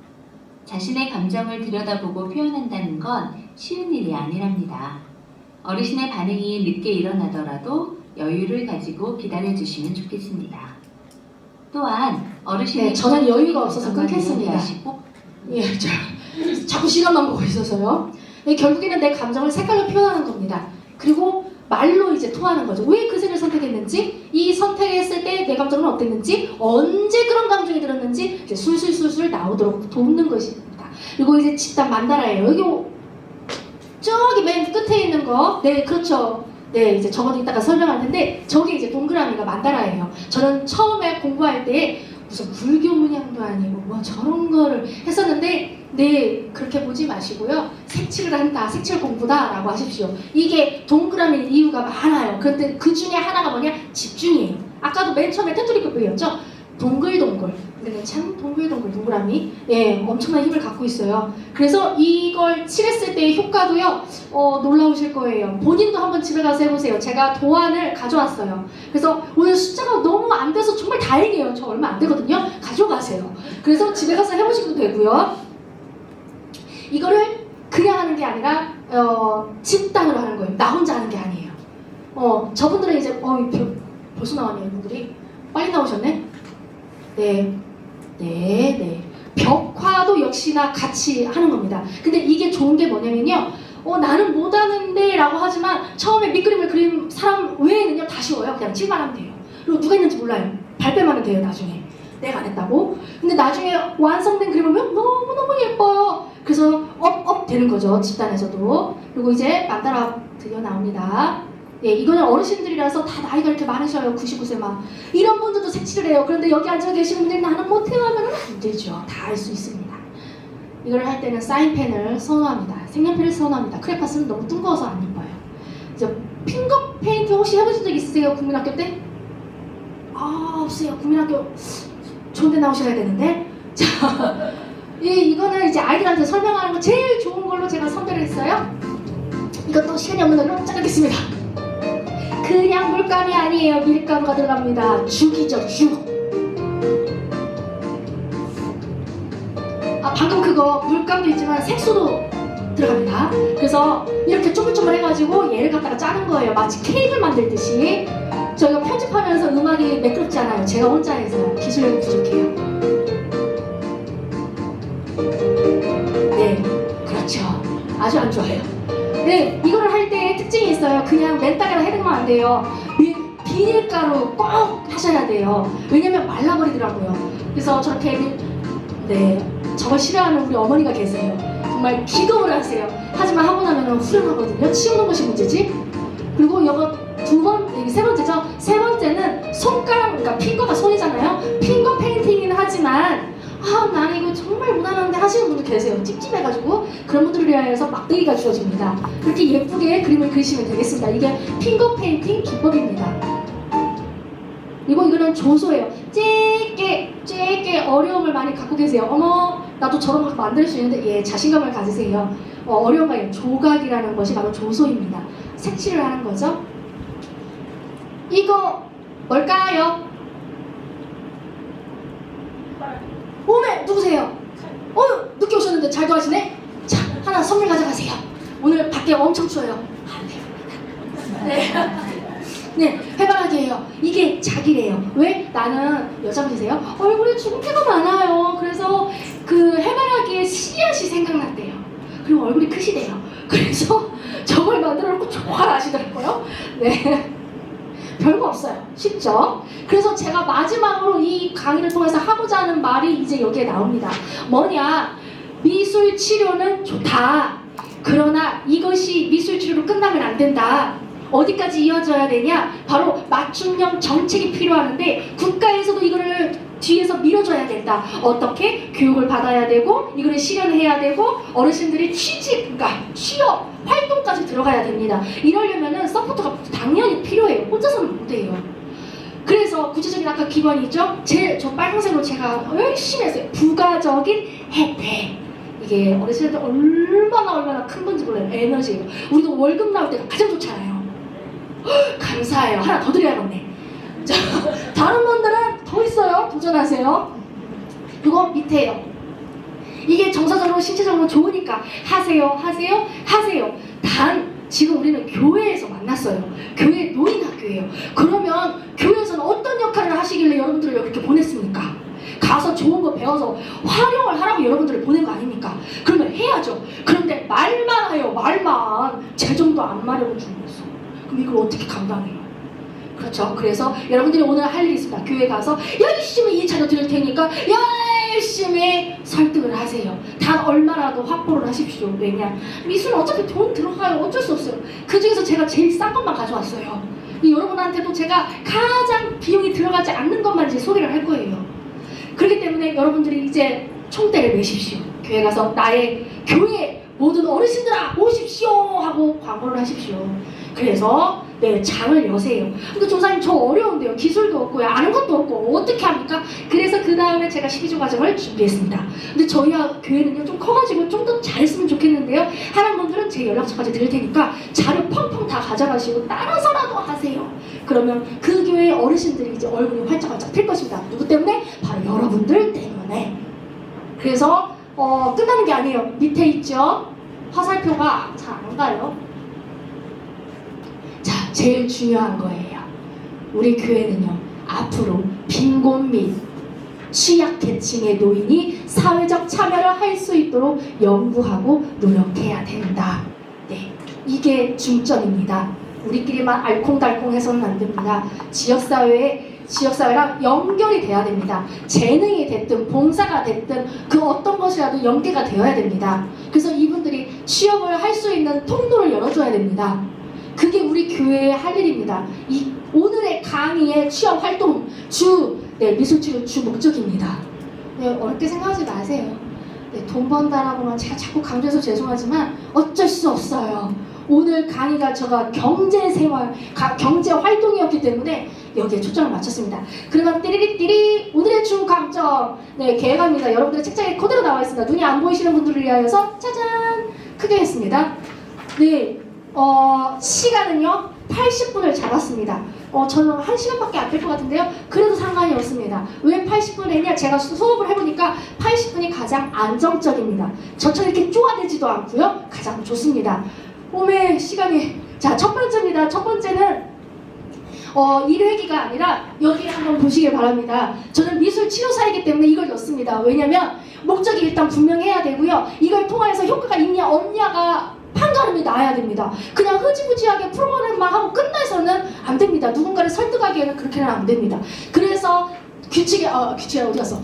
자신의 감정을 들여다보고 표현한다는 건 쉬운 일이 아니랍니다. 어르신의 반응이 늦게 일어나더라도 여유를 가지고 기다려주시면 좋겠습니다. 또한 어르신의 저는 여유가 없어서 끊겠습니다. 자꾸 시간만 보고 있어서요. 결국에는 내 감정을 색깔로 표현하는 겁니다. 그리고 말로 이제 토하는 거죠. 왜 그 색을 선택했는지, 이 선택했을 때 내 감정은 어땠는지, 언제 그런 감정이 들었는지 이제 술술술술 나오도록 돕는 것입니다. 그리고 이제 집단 만다라예요. 여기 저기 맨 끝에 있는 거, 그렇죠. 네, 이제 저것도 이따가 설명할 텐데 저게 이제 동그라미가 만다라예요. 저는 처음에 공부할 때 무슨 불교 문양도 아니고 뭐 저런 거를 했었는데 네, 그렇게 보지 마시고요. 색칠을 한다, 색칠 공부다라고 하십시오. 이게 동그라미 이유가 많아요. 그런데 그 중에 하나가 뭐냐? 집중이에요. 아까도 맨 처음에 테트리크 보였죠? 동글동글. 근데 참 동글동글 동그라미. 예, 엄청난 힘을 갖고 있어요. 그래서 이걸 칠했을 때의 효과도요, 놀라우실 거예요. 본인도 한번 집에 가서 해보세요. 제가 도안을 가져왔어요. 그래서 오늘 숫자가 너무 안 돼서 정말 다행이에요. 저 얼마 안 되거든요. 가져가세요. 그래서 집에 가서 해보셔도 되고요. 이거를 그냥 하는 게 아니라 집단으로 하는 거예요. 나 혼자 하는 게 아니에요. 저분들은 이제 벌써 나왔네요. 이분들이 빨리 나오셨네. 네. 벽화도 역시나 같이 하는 겁니다. 근데 이게 좋은 게 뭐냐면요. 나는 못하는데 라고 하지만 처음에 밑그림을 그린 사람 외에는요 다 쉬워요. 그냥 칠만 하면 돼요. 그리고 누가 있는지 몰라요. 발빼면 하면 돼요. 나중에 내가 안 했다고. 근데 나중에 완성된 그림을 보면 너무너무 예뻐요. 그래서 업 되는 거죠. 집단에서도. 그리고 이제 만다라 드디어 나옵니다. 예, 이거는 어르신들이라서 다 나이가 이렇게 많으셔요. 99세 막. 이런 분들도 색칠을 해요. 그런데 여기 앉아 계시는 분들이 나는 못해요 하면 안 되죠. 다 할 수 있습니다. 이걸 할 때는 사인펜을 선호합니다. 색연필을 선호합니다. 크레파스는 너무 둥거워서 안 예뻐요. 이제 핑거 페인트 혹시 해보신 적 있으세요? 국민학교 때? 없어요. 국민학교 좋은데 나오셔야 되는데. 자, 이거는 이제 아이들한테 설명하는 거 제일 좋은 걸로 제가 선별을 했어요. 이것도 시간이 없는 걸로 자르겠습니다. 그냥 물감이 아니에요. 밀가루가 들어갑니다. 죽이죠, 죽. 방금 그거 물감도 있지만 색소도 들어갑니다. 그래서 이렇게 쪼물쪼물 해가지고 얘를 갖다가 짜는 거예요. 마치 케이크를 만들듯이. 저희가 편집하면서 음악이 매끄럽지 않아요. 제가 혼자 해서요. 기술력이 부족해요. 네, 그렇죠. 아주 안 좋아요. 네, 이거를 할 때 특징이 있어요. 그냥 맨땅에다 해대면 안 돼요. 비닐가루 꼭 하셔야 돼요. 왜냐면 말라버리더라고요. 그래서 저렇게 저걸 싫어하는 우리 어머니가 계세요. 정말 기겁을 하세요. 하지만 하고 나면 후련하거든요. 치우는 것이 문제지. 그리고 이거 세 번째죠. 세 번째는 손가락, 그러니까 핑거가 손이잖아요. 핑거 페인팅이긴 하지만 나는 이거 정말 무난한데 하시는 분들 계세요. 찝찝해가지고 그런 분들을 위해서 막대기가 주어집니다. 그렇게 예쁘게 그림을 그리시면 되겠습니다. 이게 핑거 페인팅 기법입니다. 그리고 이거는 조소예요. 쬐게 어려움을 많이 갖고 계세요. 어머, 나도 저런 거 만들 수 있는데 자신감을 가지세요. 어려운 거 아니에요. 조각이라는 것이 바로 조소입니다. 색칠을 하는 거죠. 이거 뭘까요? 오메, 누구세요? 늦게 오셨는데 잘도 하시네? 자, 하나 선물 가져가세요. 오늘 밖에 엄청 추워요. 네, 해바라기예요. 이게 자기래요. 왜? 나는 여자분이세요? 얼굴에 주근깨가 많아요. 그래서 그 해바라기의 씨앗이 생각났대요. 그리고 얼굴이 크시대요. 그래서 저걸 만들어 놓고 좋아하시더라고요. 네. 별거 없어요. 쉽죠? 그래서 제가 마지막으로 이 강의를 통해서 하고자 하는 말이 이제 여기에 나옵니다. 뭐냐? 미술 치료는 좋다. 그러나 이것이 미술 치료로 끝나면 안 된다. 어디까지 이어져야 되냐? 바로 맞춤형 정책이 필요하는데 국가에서도 이거를 뒤에서 밀어줘야 된다. 어떻게? 교육을 받아야 되고 이거를 실현해야 되고 어르신들이 그러니까 취업, 활동까지 들어가야 됩니다. 이러려면은 서포터가 당연히 필요해요. 혼자서는 못해요. 그래서 구체적인 아까 기관이 있죠? 저 빨간색으로 제가 열심히 했어요. 부가적인 혜택. 이게 어르신들 얼마나 큰 건지 몰라요. 에너지예요. 우리도 월급 나올 때가 가장 좋잖아요. 감사해요. 하나 더 드려야겠네. 자, 다른 분들은 더 있어요. 도전하세요. 그리고 밑에요. 이게 정서적으로 신체적으로 좋으니까 하세요. 단 지금 우리는 교회에서 만났어요. 교회 노인학교예요. 그러면 교회에서는 어떤 역할을 하시길래 여러분들을 이렇게 보냈습니까? 가서 좋은 거 배워서 활용을 하라고 여러분들을 보낸 거 아닙니까? 그러면 해야죠. 그런데 말만 해요. 말만. 재정도 안 마련해 주고 있어. 그럼 이걸 어떻게 감당해요? 그렇죠. 그래서 여러분들이 오늘 할 일이 있습니다. 교회 가서 열심히 이 차도 드릴 테니까 열심히 설득을 하세요. 단 얼마라도 확보를 하십시오. 왜냐? 미술은 어차피 돈 들어가요. 어쩔 수 없어요. 그 중에서 제가 제일 싼 것만 가져왔어요. 여러분한테도 제가 가장 비용이 들어가지 않는 것만 이제 소개를 할 거예요. 그렇기 때문에 여러분들이 이제 총대를 매십시오. 교회 가서 나의 교회 모든 어르신들아 오십시오 하고 광고를 하십시오. 그래서 네, 장을 여세요. 근데 조사님 저 어려운데요. 기술도 없고요. 아는 것도 없고 어떻게 합니까? 그래서 그 다음에 제가 12조 과정을 준비했습니다. 근데 저희 교회는요 좀 커가지고 좀 더 잘했으면 좋겠는데요. 하는 분들은 제 연락처까지 드릴 테니까 자료 펑펑 다 가져가시고 따라서라도 하세요. 그러면 그 교회의 어르신들이 이제 얼굴이 활짝활짝 필 것입니다. 누구 때문에? 바로 여러분들 때문에. 그래서 끝나는 게 아니에요. 밑에 있죠? 화살표가 잘 안 가요. 자, 제일 중요한 거예요. 우리 교회는요, 앞으로 빈곤 및 취약계층의 노인이 사회적 참여를 할 수 있도록 연구하고 노력해야 된다. 네, 이게 중점입니다. 우리끼리만 알콩달콩해서는 안 됩니다. 지역사회랑 연결이 돼야 됩니다. 재능이 됐든 봉사가 됐든 그 어떤 것이라도 연계가 되어야 됩니다. 그래서 이분들이 취업을 할 수 있는 통로를 열어줘야 됩니다. 그게 우리 교회의 할 일입니다. 이 오늘의 강의의 취업 활동 미술치료 주 목적입니다. 네, 어렵게 생각하지 마세요. 네, 돈 번다라고만 제가 자꾸 강조해서 죄송하지만 어쩔 수 없어요. 오늘 강의가 제가 경제 활동이었기 때문에 여기에 초점을 맞췄습니다. 그러면 띠리리띠리 오늘의 주 강점 계획합니다. 여러분들 책장에 그대로 나와 있습니다. 눈이 안 보이시는 분들을 위하여서 짜잔 크게 했습니다. 네, 시간은요 80분을 잡았습니다. 저는 1시간밖에 안 될 것 같은데요. 그래도 상관이 없습니다. 왜 80분 했냐? 제가 수업을 해보니까 80분이 가장 안정적입니다. 저처럼 이렇게 쪼아대지도 않고요. 가장 좋습니다. 오메 시간이 자 첫 번째입니다. 첫 번째는 1회기가 아니라 여기 한번 보시길 바랍니다. 저는 미술 치료사이기 때문에 이걸 넣습니다. 왜냐면 목적이 일단 분명해야 되고요. 이걸 통해서 효과가 있냐 없냐가 판가름이 나야 됩니다. 그냥 흐지부지하게 프로그램만 하고 끝내서는 안 됩니다. 누군가를 설득하기에는 그렇게는 안 됩니다. 그래서 규칙이 어디 갔어?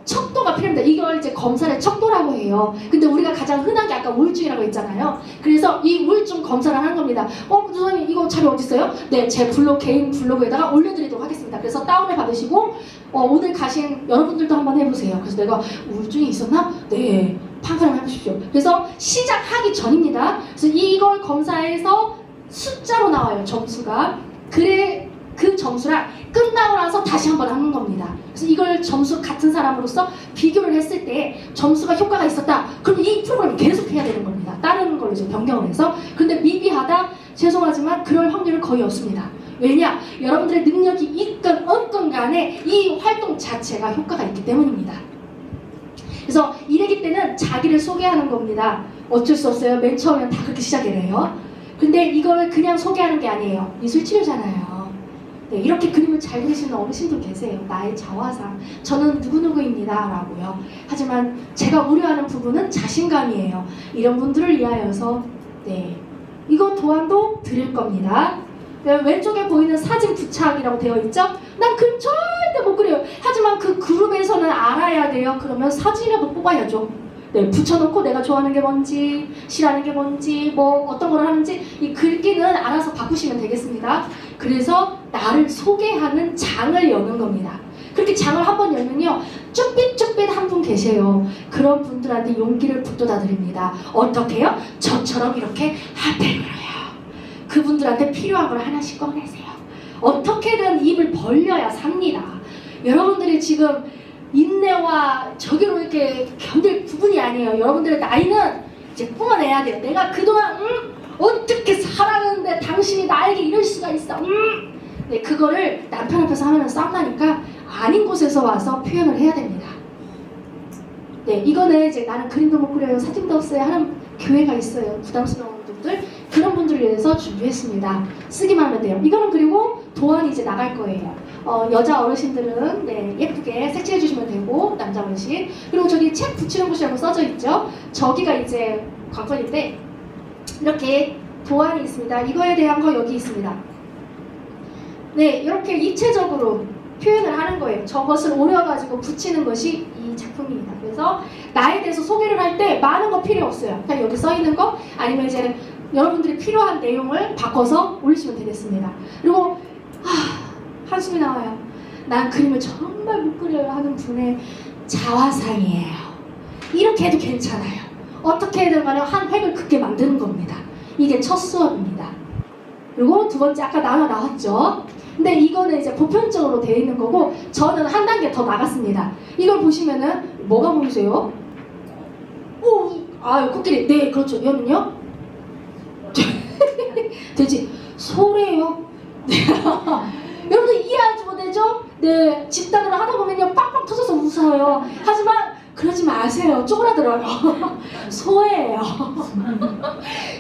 척도가 필요합니다. 이걸 이제 검사를 척도라고 해요. 근데 우리가 가장 흔한 게 아까 우울증이라고 했잖아요. 그래서 이 우울증 검사를 하는 겁니다. 선생님 이거 자료 어디 있어요? 네, 제 개인 블로그에다가 올려드리도록 하겠습니다. 그래서 다운을 받으시고 오늘 가신 여러분들도 한번 해보세요. 그래서 내가 우울증이 있었나? 네, 판가름 해보십시오. 그래서 시작하기 전입니다. 그래서 이걸 검사해서 숫자로 나와요. 점수가. 그래 그 점수랑 끝나고 나서 다시 한번 하는 겁니다. 그래서 이걸 점수 같은 사람으로서 비교를 했을 때 점수가 효과가 있었다. 그럼 이 프로그램을 계속 해야 되는 겁니다. 다른 걸로 이제 변경을 해서. 근데 미비하다? 죄송하지만 그럴 확률은 거의 없습니다. 왜냐? 여러분들의 능력이 있건 없건 간에 이 활동 자체가 효과가 있기 때문입니다. 그래서 1회기 때는 자기를 소개하는 겁니다. 어쩔 수 없어요. 맨 처음엔 다 그렇게 시작을 해요. 근데 이걸 그냥 소개하는 게 아니에요. 미술치료잖아요. 네, 이렇게 그림을 잘 그리시는 어르신도 계세요. 나의 자화상. 저는 누구누구입니다. 라고요. 하지만 제가 우려하는 부분은 자신감이에요. 이런 분들을 위하여서 네, 이거 도안도 드릴 겁니다. 왼쪽에 보이는 사진 부착이라고 되어 있죠? 난 그림 절대 못 그려요. 하지만 그 그룹에서는 알아야 돼요. 그러면 사진이라도 뽑아야죠. 네, 붙여놓고 내가 좋아하는 게 뭔지, 싫어하는 게 뭔지, 뭐 어떤 걸 하는지 이 글귀는 알아서 바꾸시면 되겠습니다. 그래서 나를 소개하는 장을 여는 겁니다. 그렇게 장을 한번 열면요, 쭈삣쭈삣 한 분 계세요. 그런 분들한테 용기를 북돋아 드립니다. 어떻게 해요? 저처럼 이렇게 핫팩을 해요. 그분들한테 필요한 걸 하나씩 꺼내세요. 어떻게든 입을 벌려야 삽니다. 여러분들이 지금 인내와 저기로 이렇게 견딜 부분이 아니에요. 여러분들의 나이는 이제 뿜어내야 돼요. 내가 그동안 어떻게 살았는데 당신이 나에게 이럴 수가 있어. 네, 그거를 남편 앞에서 하면 쌈나니까 아닌 곳에서 와서 표현을 해야 됩니다. 네, 이거는 이제 나는 그림도 못 그려요, 사진도 없어요 하는 교회가 있어요. 부담스러운 분들, 그런 분들을 위해서 준비했습니다. 쓰기만 하면 돼요. 이거는 그리고 도안이 이제 나갈 거예요. 여자 어르신들은 네, 예쁘게 색칠해 주시면 되고, 남자 어르신. 그리고 저기 책 붙이는 곳이라고 써져 있죠. 저기가 이제 관건인데 이렇게 도안이 있습니다. 이거에 대한 거 여기 있습니다. 네, 이렇게 입체적으로 표현을 하는 거예요. 저것을 오려가지고 붙이는 것이 이 작품입니다. 그래서 나에 대해서 소개를 할 때 많은 거 필요 없어요. 그냥 여기 써 있는 거 아니면 이제 여러분들이 필요한 내용을 바꿔서 올리시면 되겠습니다. 그리고 한숨이 나와요. 난 그림을 정말 못 그려요 하는 분의 자화상이에요. 이렇게 해도 괜찮아요. 어떻게든 간에 한 획을 긋게 만드는 겁니다. 이게 첫 수업입니다. 그리고 두 번째 아까 나왔죠. 근데 이거는 이제 보편적으로 되어 있는 거고 저는 한 단계 더 나갔습니다. 이걸 보시면은 뭐가 보이세요? 오, 코끼리. 네, 그렇죠. 얘는요? 돼지. 소래요. 여러분들 이해하지 못하죠? 네, 집단으로 하다 보면요 빵빵 터져서 웃어요. 하지만 그러지 마세요. 쪼그라들어요. 소예요.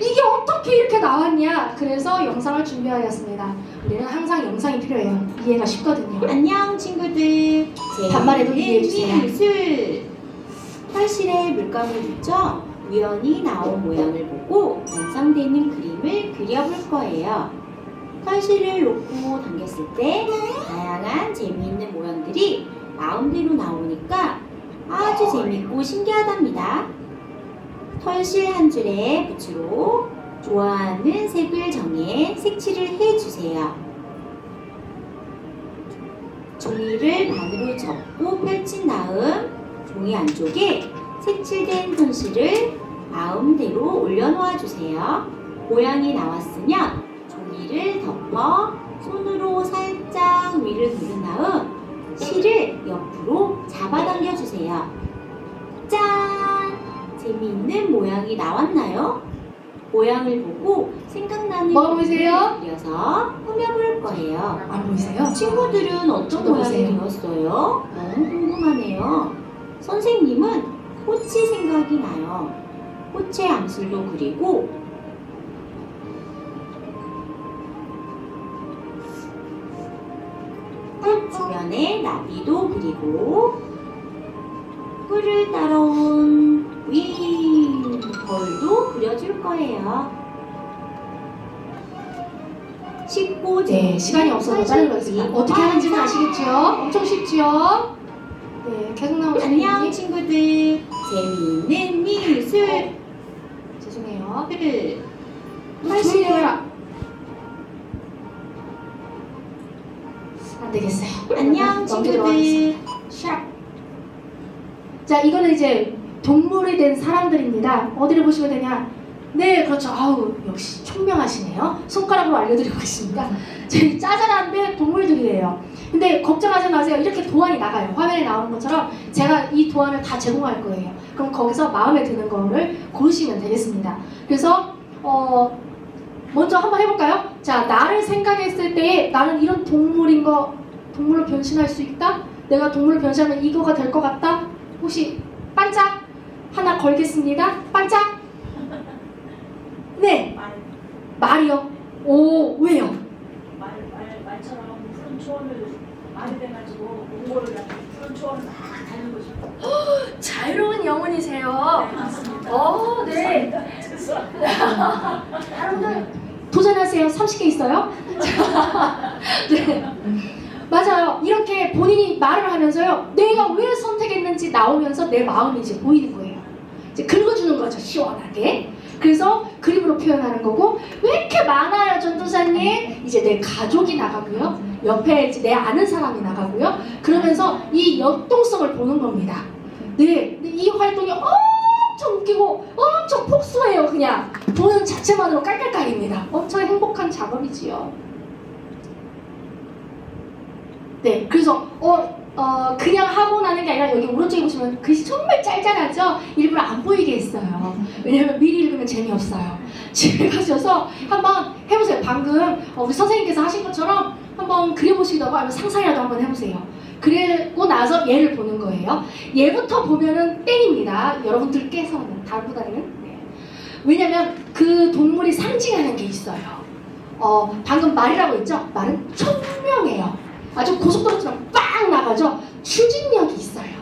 이게 어떻게 이렇게 나왔냐? 그래서 영상을 준비하였습니다. 우리는 항상 영상이 필요해요. 이해가 쉽거든요. 안녕 친구들. 반말해도 이해해주세요. 미술. 털실에 물감을 묻혀 우연히 나온 모양을 보고 완성되는 그림을 그려볼 거예요. 털실을 놓고 당겼을 때 다양한 재미있는 모양들이 마음대로 나오니까 아주 재밌고 신기하답니다. 털실 한 줄에 붓으로 좋아하는 색을 정해 색칠을 해주세요. 종이를 반으로 접고 펼친 다음 종이 안쪽에 색칠된 털실을 마음대로 올려놓아 주세요. 모양이 나왔으면 종이를 덮어 손으로 살짝 위를 누른 다음 실을 옆으로 잡아당겨 주세요. 짠! 재미있는 모양이 나왔나요? 모양을 보고 생각나는 뭐 보이세요? 그려서 꾸며볼 거예요. 안 보이세요? 친구들은 어떤 모양이 보이세요? 되었어요? 너무 궁금하네요. 선생님은 꽃이 생각이 나요. 꽃의 암술도 그리고 꽃 주변에 나비도 그리고 꿀을 따라온 벌도 그려줄 거예요. 쉽고 네, 시간이 없어서 자르겠습니다. 어떻게 하는지는 아시겠죠? 엄청 쉽죠? 네, 계속 나오는 안녕 친구들. 재미있는 미술. 죄송해요. 사실 안 되겠어요. 안녕 친구들. 샥. 자, 이거는 이제 동물이 된 사람들입니다. 어디를 보시면 되냐? 네, 그렇죠. 아우, 역시 총명하시네요. 손가락으로 알려드리고 있습니다. 저희 짜잘한데 동물들이에요. 근데 걱정하지 마세요. 이렇게 도안이 나가요. 화면에 나오는 것처럼 제가 이 도안을 다 제공할 거예요. 그럼 거기서 마음에 드는 거를 고르시면 되겠습니다. 그래서 먼저 한번 해볼까요? 자, 나를 생각했을 때 나는 이런 동물로 변신할 수 있다? 내가 동물로 변신하면 이거가 될 것 같다? 혹시 반짝? 하나 걸겠습니다. 반짝? 네. 말이요. 오, 왜요? 말처럼 푸른 초원을 말이 돼가지고 몽골을 가서 푸른 초원을 막 달리고 싶어요. 자유로운 영혼이세요. 네, 맞습니다. 네. 여러분들 도전하세요. 30개 있어요? 네. 맞아요. 이렇게 본인이 말을 하면서요. 내가 왜 선택했는지 나오면서 내 마음이 이제 보이는 거예요. 이제 긁어주는 거죠. 시원하게. 그래서 그림으로 표현하는 거고, 왜 이렇게 많아요, 전도사님? 이제 내 가족이 나가고요. 옆에 이제 내 아는 사람이 나가고요. 그러면서 이 역동성을 보는 겁니다. 네. 이 활동이 엄청 웃기고 엄청 폭소해요. 그냥 보는 자체만으로 깔깔깔입니다. 엄청 행복한 작업이지요. 네. 그래서 그냥 하고 나는 게 아니라 여기 오른쪽에 보시면 글씨 정말 짤짤하죠? 일부러 안 보이게 했어요. 왜냐면 미리 읽으면 재미없어요. 집에 가셔서 한번 해보세요. 방금 우리 선생님께서 하신 것처럼 한번 그려보시기도 하고 아니면 상상이라도 한번 해보세요. 그리고 나서 얘를 보는 거예요. 얘부터 보면은 땡입니다. 여러분들께서는 다보다는. 네. 왜냐면 그 동물이 상징하는 게 있어요. 방금 말이라고 했죠? 말은 총명해요. 아주 고속도로처럼 빵 나가죠? 추진력이 있어요.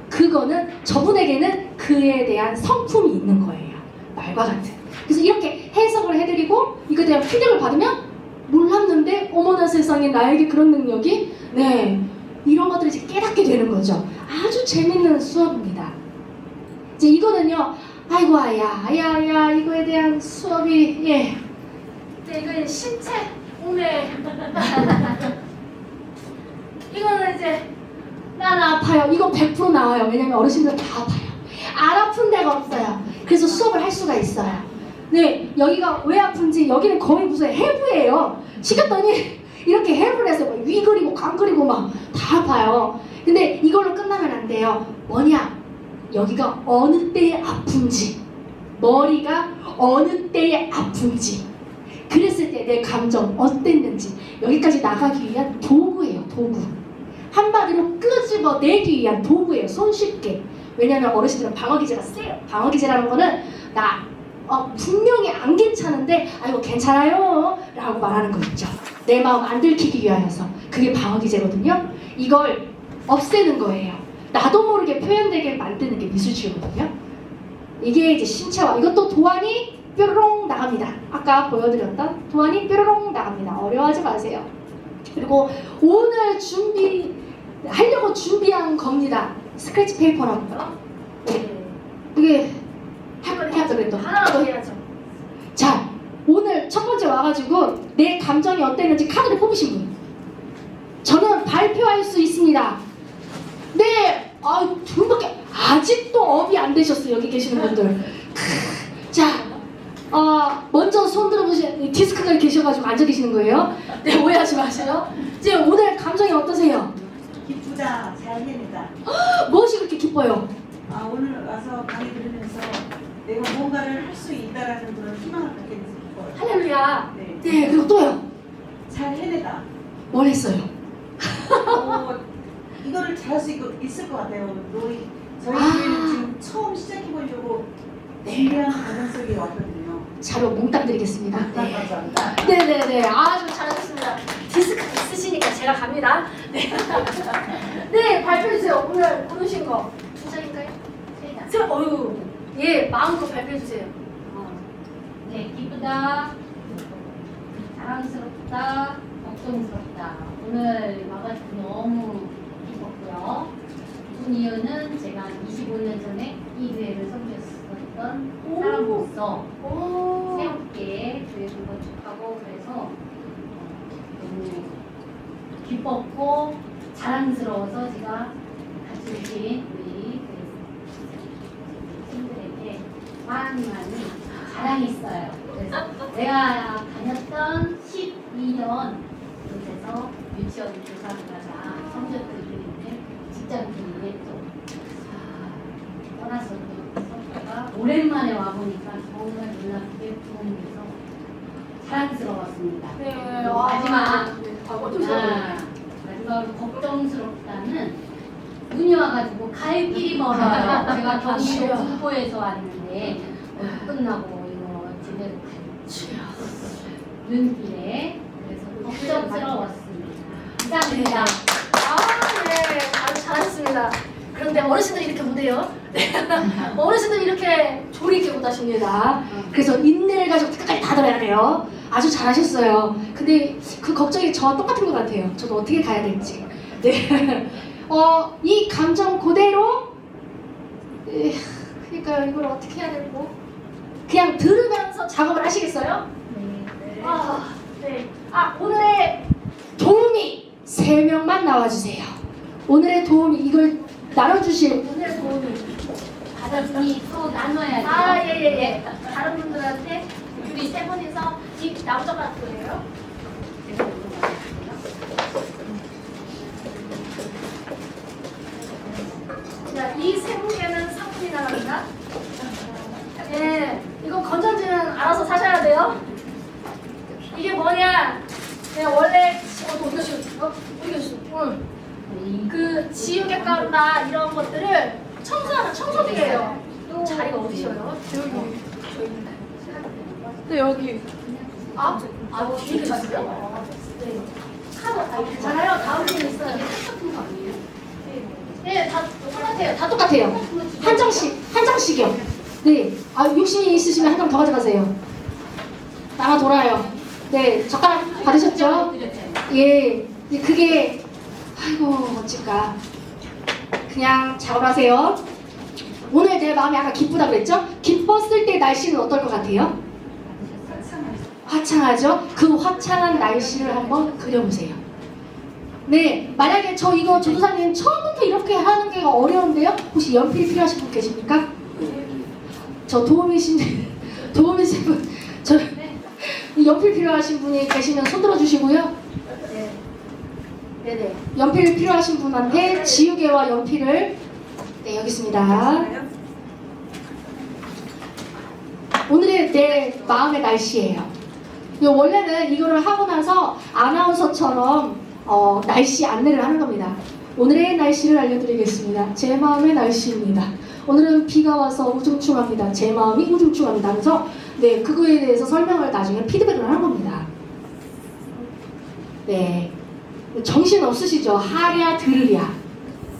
그거는 저분에게는 그에 대한 성품이 있는 거예요. 말과 같은. 그래서 이렇게 해석을 해드리고 이거에 대한 피드백을 받으면 몰랐는데 배웠는데 어머나 세상에 나에게 그런 능력이 네 이런 것들을 이제 깨닫게 되는 거죠. 아주 재밌는 수업입니다. 이제 이거는요. 아이고 아야 이거에 대한 수업이 예. 네, 이거 신체 몸에 이거는 이제 난 아파요. 이거 100% 나와요. 왜냐면 어르신들 다 아파요. 안 아픈 데가 없어요. 그래서 수업을 할 수가 있어요. 네, 여기가 왜 아픈지 여기는 거의 무슨 해부예요. 시켰더니 이렇게 해부를 해서 위 그리고 간 그리고 막 다 아파요. 근데 이걸로 끝나면 안 돼요. 뭐냐? 여기가 어느 때에 아픈지, 머리가 어느 때에 아픈지, 그랬을 때 내 감정 어땠는지 여기까지 나가기 위한 도구예요. 도구. 한마디로 끄집어내기 위한 도구예요. 손쉽게. 왜냐하면 어르신들은 방어기제가 세요. 방어기제라는 거는 나 분명히 안 괜찮은데 아이고 괜찮아요 라고 말하는 거 있죠. 내 마음 안 들키기 위하여서. 그게 방어기제거든요. 이걸 없애는 거예요. 나도 모르게 표현되게 만드는 게 미술치유거든요. 이게 이제 신체와 이것도 도안이 뾰로롱 나갑니다. 아까 보여드렸던 도안이 뾰로롱 나갑니다. 어려워하지 마세요. 그리고 오늘 하려고 준비한 겁니다. 스크래치 페이퍼라고요. 네. 이게 한번 해야죠. 그래도 하나라도 해야죠. 자, 오늘 첫 번째 와가지고 내 감정이 어땠는지 카드를 뽑으신 분. 저는 발표할 수 있습니다. 네, 두 분밖에 아직도 업이 안 되셨어요. 여기 계시는 분들. 자, 먼저 손 들어보신 디스크가 계셔가지고 앉아 계시는 거예요. 네, 오해하지 마세요. 지금 오늘 감정이 어떠세요? 기쁘다, 잘 해낸다. 무엇이 그렇게 기뻐요? 오늘 와서 강의 들으면서 내가 뭔가를 할 수 있다라는 그런 희망을 갖게 돼서 기뻐요. 할렐루야. 네, 그리고 또요. 잘 해내다. 뭘 했어요? 이거를 잘할 수 있을 것 같아요. 저희 교회는 지금 처음 시작해보려고 준비하는 과정 속에 왔거든요. 자료 몽땅 드리겠습니다. 네. 감사합니다. 네네네. 아주 잘하셨습니다. 디스크 있으시니까 제가 갑니다. 네. 네, 발표해주세요. 오늘 고르신 거. 2장인가요? 3장. 어휴. 예, 마음껏 발표해주세요. 네, 기쁘다, 자랑스럽다, 걱정스럽다. 오늘 와가지고 너무 기뻤고요. 무슨 이유는 제가 25년 전에 이 교회를 섬겼었던 사람으로서 새롭게 교회를 건축하고 그래서 너무 기뻤고 자랑스러워서 제가 같이 오신 우리 친구들에게 많이 자랑이 있어요. 그래서 내가 다녔던 12년 곳에서 유치원 교사하다가 성적들이 직장인에 또 떠나서 성과가 오랜만에 와보니까 정말 놀랍게 도움이 돼서 자랑스러웠습니다. 네, 그리고 마지막으로 걱정스럽다는 눈이 와가지고 갈 길이 멀어요. 제가 경기도 군포에서 왔는데 끝나고 이거 집에 가는 길에 그래서 걱정스러웠습니다. 감사합니다. 네, 아주 잘하셨습니다. 그런데 어르신들이 이렇게 못해요. 네. 어르신들이 이렇게 조리 있게 못하십니다. 그래서 인내를 가지고 끝까지 다 들어야 돼요. 아주 잘하셨어요. 근데 그 걱정이 저와 똑같은 것 같아요. 저도 어떻게 가야 될지. 네. 이 감정 그대로 그러니까 이걸 어떻게 해야 되고 그냥 들으면서 작업을 하시겠어요? 네. 오늘의 도우미 3명만 나와주세요. 오늘의 도우미 이걸 나눠주실 오늘의 도우미 다른 분이 또 나눠야죠. 예. 다른 분들한테 우리 3분이서 이 나눠갈 거예요. 자, 이 3분께는 상품이 나갑니다. 예, 이거 건전지는 알아서 사셔야 돼요. 이게 뭐냐? 내가 원래 어디 교수? 그 지우개 가루나 이런 것들을 청소하는 청소기예요. 자리가 어디셔요? 네, 여기. 뒤에 계셨어요? 네. 카드 괜찮아요. 다음 분 있어요. 똑같은 거 아니에요? 네, 다 똑같아요. 다 똑같아요. 한 장씩이요. 네. 욕심이 있으시면 한 장 더 가져가세요. 나가 돌아요. 네, 젓가락 받으셨죠? 예, 이제 그게 아이고 어쩔까. 그냥 작업하세요. 오늘 내 마음이 아까 기쁘다 그랬죠? 기뻤을 때 날씨는 어떨 것 같아요? 화창하죠? 그 화창한 날씨를 한번 그려보세요. 네, 만약에 저 이거 조도사님 처음부터 이렇게 하는 게 어려운데요? 혹시 연필이 필요하신 분 계십니까? 저 도움이신 분, 저 연필 필요하신 분이 계시면 손 들어주시고요. 네네. 연필 필요하신 분한테 지우개와 연필을 네 여기 있습니다. 오늘의 내 마음의 날씨예요. 원래는 이거를 하고 나서 아나운서처럼 날씨 안내를 하는 겁니다. 오늘의 날씨를 알려드리겠습니다. 제 마음의 날씨입니다. 오늘은 비가 와서 우중충합니다. 제 마음이 우중충합니다. 하면서 네 그거에 대해서 설명을 나중에 피드백을 하는 겁니다. 네 정신 없으시죠? 하랴 들으랴.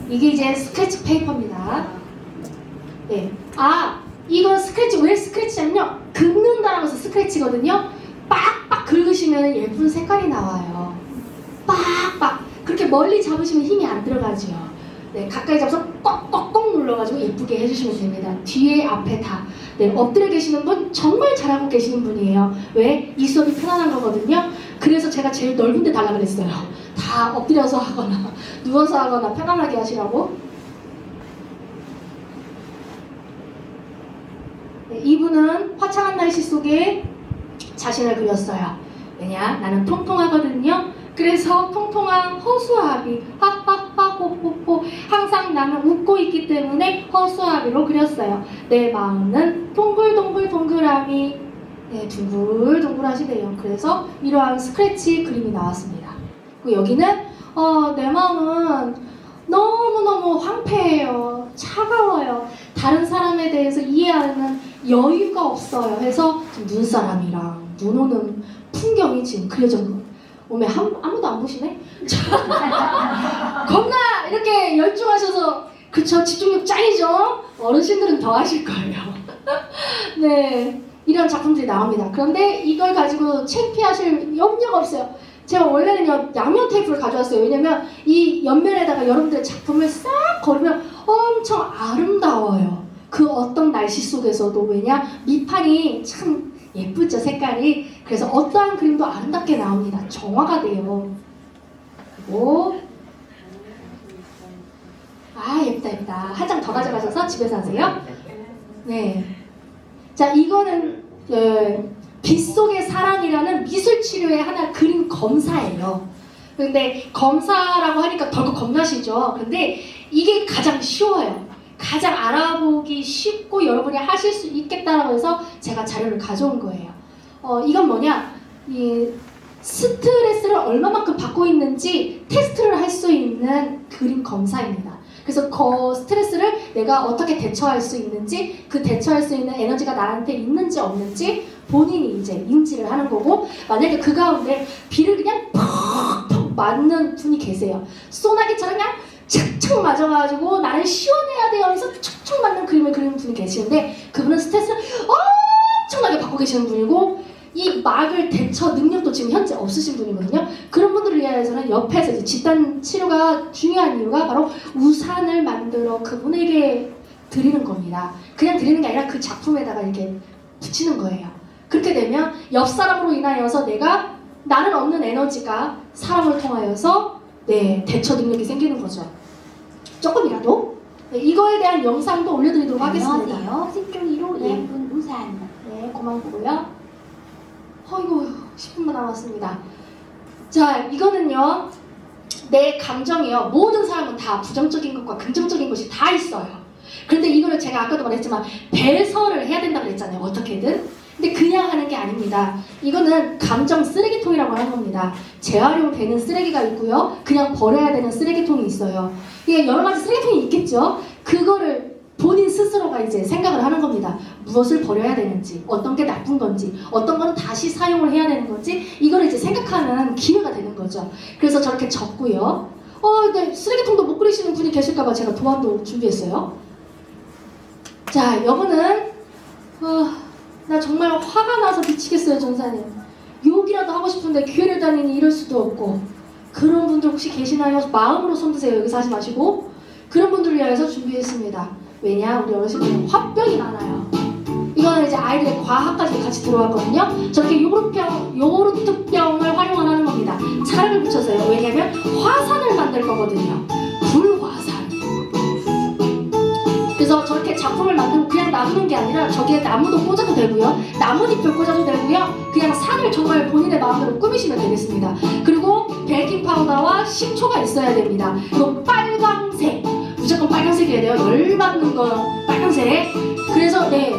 이게 이제 스케치 페이퍼입니다. 네. 아 이거 스크래치 왜 스크래치냐면요 긁는다라고 해서 스크래치거든요. 빡빡 긁으시면 예쁜 색깔이 나와요. 빡빡 그렇게 멀리 잡으시면 힘이 안 들어가죠. 네, 가까이 잡아서 꽉꽉꽉 눌러가지고 예쁘게 해주시면 됩니다. 뒤에 앞에 다. 네, 엎드려 계시는 분 정말 잘하고 계시는 분이에요. 왜? 이 수업이 편안한 거거든요. 그래서 제가 제일 넓은 데 달라 그랬어요. 다 엎드려서 하거나 누워서 하거나 편안하게 하시라고. 네, 이분은 화창한 날씨 속에 자신을 그렸어요. 왜냐? 나는 통통하거든요. 그래서 통통한 허수아비 하하하 호호호 항상 나는 웃고 있기 때문에 허수아비로 그렸어요. 내 마음은 동글동글 동그라미 네, 둥글둥글하시대요. 그래서 이러한 스크래치 그림이 나왔습니다. 그리고 여기는 내 마음은 너무너무 황폐해요. 차가워요. 다른 사람에 대해서 이해하는 여유가 없어요. 해서 눈사람이랑 눈 오는 풍경이 지금 그려져 있는 거예요. 오메 아무도 안 보시네? 겁나 이렇게 열중하셔서 그쵸 집중력 짱이죠? 어르신들은 더 하실 거예요. 네 이런 작품들이 나옵니다. 그런데 이걸 가지고 창피하실 염려가 없어요. 제가 원래는요 양면 테이프를 가져왔어요. 왜냐면 이 옆면에다가 여러분들의 작품을 싹 걸으면 엄청 아름다워요. 그 어떤 날씨 속에서도. 왜냐 밑판이 참 예쁘죠 색깔이. 그래서 어떠한 그림도 아름답게 나옵니다. 정화가 돼요. 그리고 아 예쁘다 예쁘다. 한 장 더 가져가셔서 집에서 하세요. 네. 자 이거는 빛 속의 사랑이라는 미술치료의 하나 그림 검사예요. 근데 검사라고 하니까 덜컥 겁나시죠? 근데 이게 가장 쉬워요. 가장 알아보기 쉽고 여러분이 하실 수 있겠다라고 해서 제가 자료를 가져온 거예요. 이건 뭐냐? 이 스트레스를 얼마만큼 받고 있는지 테스트를 할 수 있는 그림 검사입니다. 그래서 그 스트레스를 내가 어떻게 대처할 수 있는지, 그 대처할 수 있는 에너지가 나한테 있는지 없는지 본인이 이제 인지를 하는 거고, 만약에 그 가운데 비를 그냥 퍽퍽 맞는 분이 계세요. 소나기처럼 그냥 착착 맞아가지고 나를 시원해야 돼요 하면서 촉촉 맞는 그림을 그리는 분이 계시는데, 그분은 스트레스를 엄청나게 받고 계시는 분이고 이 막을 대처 능력도 지금 현재 없으신 분이거든요. 그런 분들을 위해서는 옆에서 이제 집단 치료가 중요한 이유가 바로 우산을 만들어 그분에게 드리는 겁니다. 그냥 드리는 게 아니라 그 작품에다가 이렇게 붙이는 거예요. 그렇게 되면 옆 사람으로 인하여서 나는 없는 에너지가 사람을 통하여서 대처 능력이 생기는 거죠. 조금이라도. 이거에 대한 영상도 올려드리도록 하겠습니다. 안녕하세요. 색종이로 예쁜 우산. 네, 고맙고요. 어이구 10분만 남았습니다. 자 이거는요 내 감정이요. 모든 사람은 다 부정적인 것과 긍정적인 것이 다 있어요. 그런데 이거를 제가 아까도 말했지만 배설을 해야 된다고 그랬잖아요. 어떻게든. 근데 그냥 하는 게 아닙니다. 이거는 감정 쓰레기통이라고 하는 겁니다. 재활용되는 쓰레기가 있고요. 그냥 버려야 되는 쓰레기통이 있어요. 이게 여러 가지 쓰레기통이 있겠죠. 그거를 본인 스스로가 이제 생각을 하는 겁니다. 무엇을 버려야 되는지, 어떤 게 나쁜 건지, 어떤 건 다시 사용을 해야 되는 건지, 이걸 이제 생각하는 기회가 되는 거죠. 그래서 저렇게 적고요. 근데 쓰레기통도 못 그리시는 분이 계실까봐 제가 도안도 준비했어요. 자, 이거는 나 정말 화가 나서 미치겠어요, 전사님. 요게 연기라도 하고 싶은데 교회를 다니니 이럴 수도 없고 그런 분들 혹시 계시나요? 마음으로 손드세요. 여기서 하지 마시고. 그런 분들을 위해서 준비했습니다. 왜냐? 우리 어르신들은 화병이 많아요. 이거는 이제 아이들의 과학까지 같이 들어왔거든요. 저렇게 요구르트병을 활용하는 겁니다. 차를 붙여서요. 왜냐면 화산을 만들 거거든요. 불화산. 그래서 저렇게 작품을 만들고 그냥 놔두는 게 아니라 저기에 나무도 꽂아도 되고요. 나뭇잎을 꽂아도 되고요. 그냥 산을 정말 본인의 마음대로 꾸미시면 되겠습니다. 그리고 베이킹 파우더와 식초가 있어야 됩니다. 그리고 빨강색. 무조건 빨간색이어야 돼요. 열받는 거 빨간색. 그래서 네,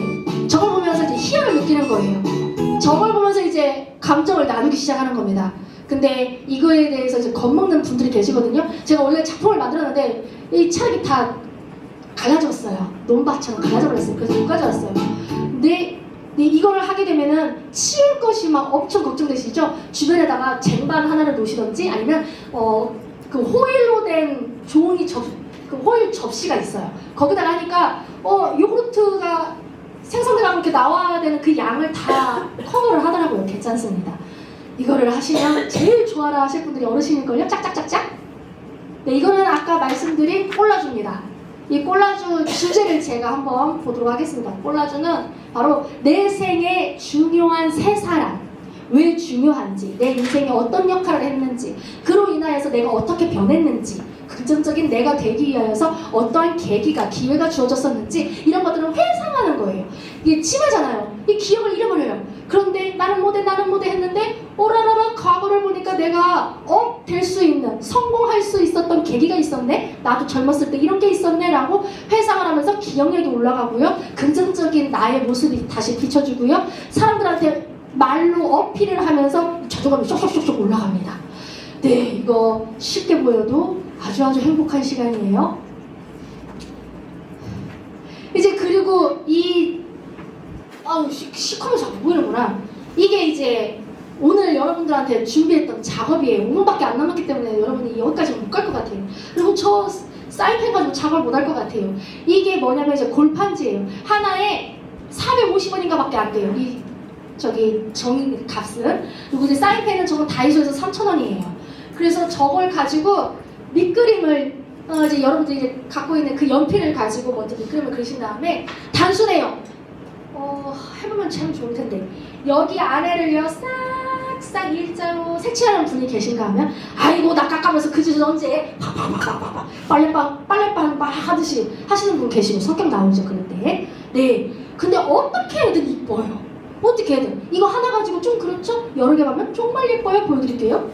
저걸 보면서 이제 희열을 느끼는 거예요. 저걸 보면서 이제 감정을 나누기 시작하는 겁니다. 근데 이거에 대해서 이제 겁먹는 분들이 계시거든요. 제가 원래 작품을 만들었는데 이 차력이 다 갈라졌어요. 논밭처럼 갈라져버렸어요. 그래서 못 가져왔어요. 근데 이걸 하게 되면은 치울 것이 막 엄청 걱정되시죠? 주변에다가 쟁반 하나를 놓으시던지 아니면 그 호일로 된 종이 그 호일 접시가 있어요. 거기다가 하니까 요구르트가 생성되라고 이렇게 나와야 되는 그 양을 다 커버를 하더라고요. 괜찮습니다. 이거를 하시면 제일 좋아라 하실 분들이 어르신일걸요? 짝짝짝짝. 네, 이거는 아까 말씀드린 꼴라주입니다. 이 꼴라주 주제를 제가 한번 보도록 하겠습니다. 꼴라주는 바로 내 생에 중요한 세 사람, 왜 중요한지, 내 인생에 어떤 역할을 했는지, 그로 인하여서 내가 어떻게 변했는지, 긍정적인 내가 되기 위하여서 어떠한 계기가, 기회가 주어졌었는지 이런 것들을 회상하는 거예요. 이게 치매잖아요. 이 기억을 잃어버려요. 그런데 나는 못해 했는데 오라라라 과거를 보니까 내가 될 수 있는, 성공할 수 있었던 계기가 있었네. 나도 젊었을 때 이런 게 있었네 라고 회상을 하면서 기억력이 올라가고요. 긍정적인 나의 모습이 다시 비춰주고요. 사람들한테 말로 어필을 하면서 자존감이 쏙쏙쏙 올라갑니다. 네, 이거 쉽게 보여도 아주 행복한 시간이에요. 이제 그리고 시커면서 안 보이는구나. 이게 이제 오늘 여러분들한테 준비했던 작업이에요. 5분밖에 안 남았기 때문에 여러분이 여기까지 못 갈 것 같아요. 그리고 저 사인펜 가지고 작업을 못 할 것 같아요. 이게 뭐냐면 이제 골판지예요. 하나에 450원인가 밖에 안 돼요. 저기 정의 값은. 그리고 이제 사인펜은 저건 다이소에서 3,000원이에요. 그래서 저걸 가지고 밑그림을 이제 여러분들이 이제 갖고 있는 그 연필을 가지고 먼저 밑그림을 그리신 다음에 단순해요. 해보면 참 좋을 텐데 여기 아래를요 싹싹 일자로 색칠하는 분이 계신가 하면 아이고 나 깎아면서 그 짓을 언제 팍팍팍팍 빨래방 막 하듯이 하시는 분 계시고 성격 나오죠 그럴 때. 네. 근데 어떻게 해든 이뻐요. 어떻게 해든 이거 하나 가지고 좀 그렇죠? 여러 개 하면 정말 예뻐요. 보여드릴게요.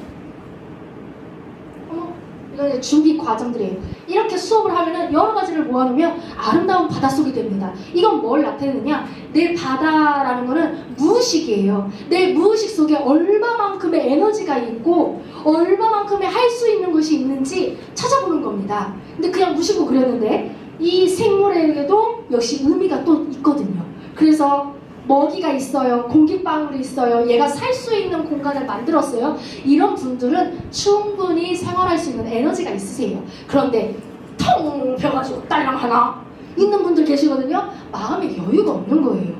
이건 준비 과정들이에요. 이렇게 수업을 하면은 여러 가지를 모아놓으면 아름다운 바닷속이 됩니다. 이건 뭘 나타내느냐? 내 바다라는 거는 무의식이에요. 내 무의식 속에 얼마만큼의 에너지가 있고 얼마만큼의 할 수 있는 것이 있는지 찾아보는 겁니다. 근데 그냥 무심코 그렸는데 이 생물에게도 역시 의미가 또 있거든요. 그래서 먹이가 있어요. 공기방울이 있어요. 얘가 살 수 있는 공간을 만들었어요. 이런 분들은 충분히 생활할 수 있는 에너지가 있으세요. 그런데 텅 벼가지고 딸랑 하나 있는 분들 계시거든요. 마음에 여유가 없는 거예요.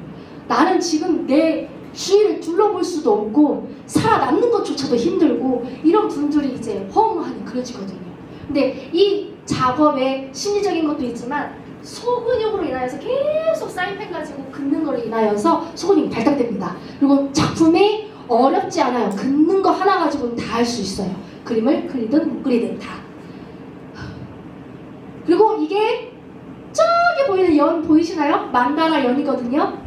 나는 지금 내 주위를 둘러볼 수도 없고 살아남는 것조차도 힘들고 이런 분들이 이제 허무하니 그려지거든요. 근데 이 작업에 심리적인 것도 있지만 소근육으로 인하여서 계속 사인펜 가지고 긋는 거로 인하여서 소근육이 발달됩니다. 그리고 작품이 어렵지 않아요. 긋는 거 하나 가지고는 다 할 수 있어요. 그림을 그리든 못 그리든 다. 그리고 이게 저기 보이는 연 보이시나요? 만다라 연이거든요.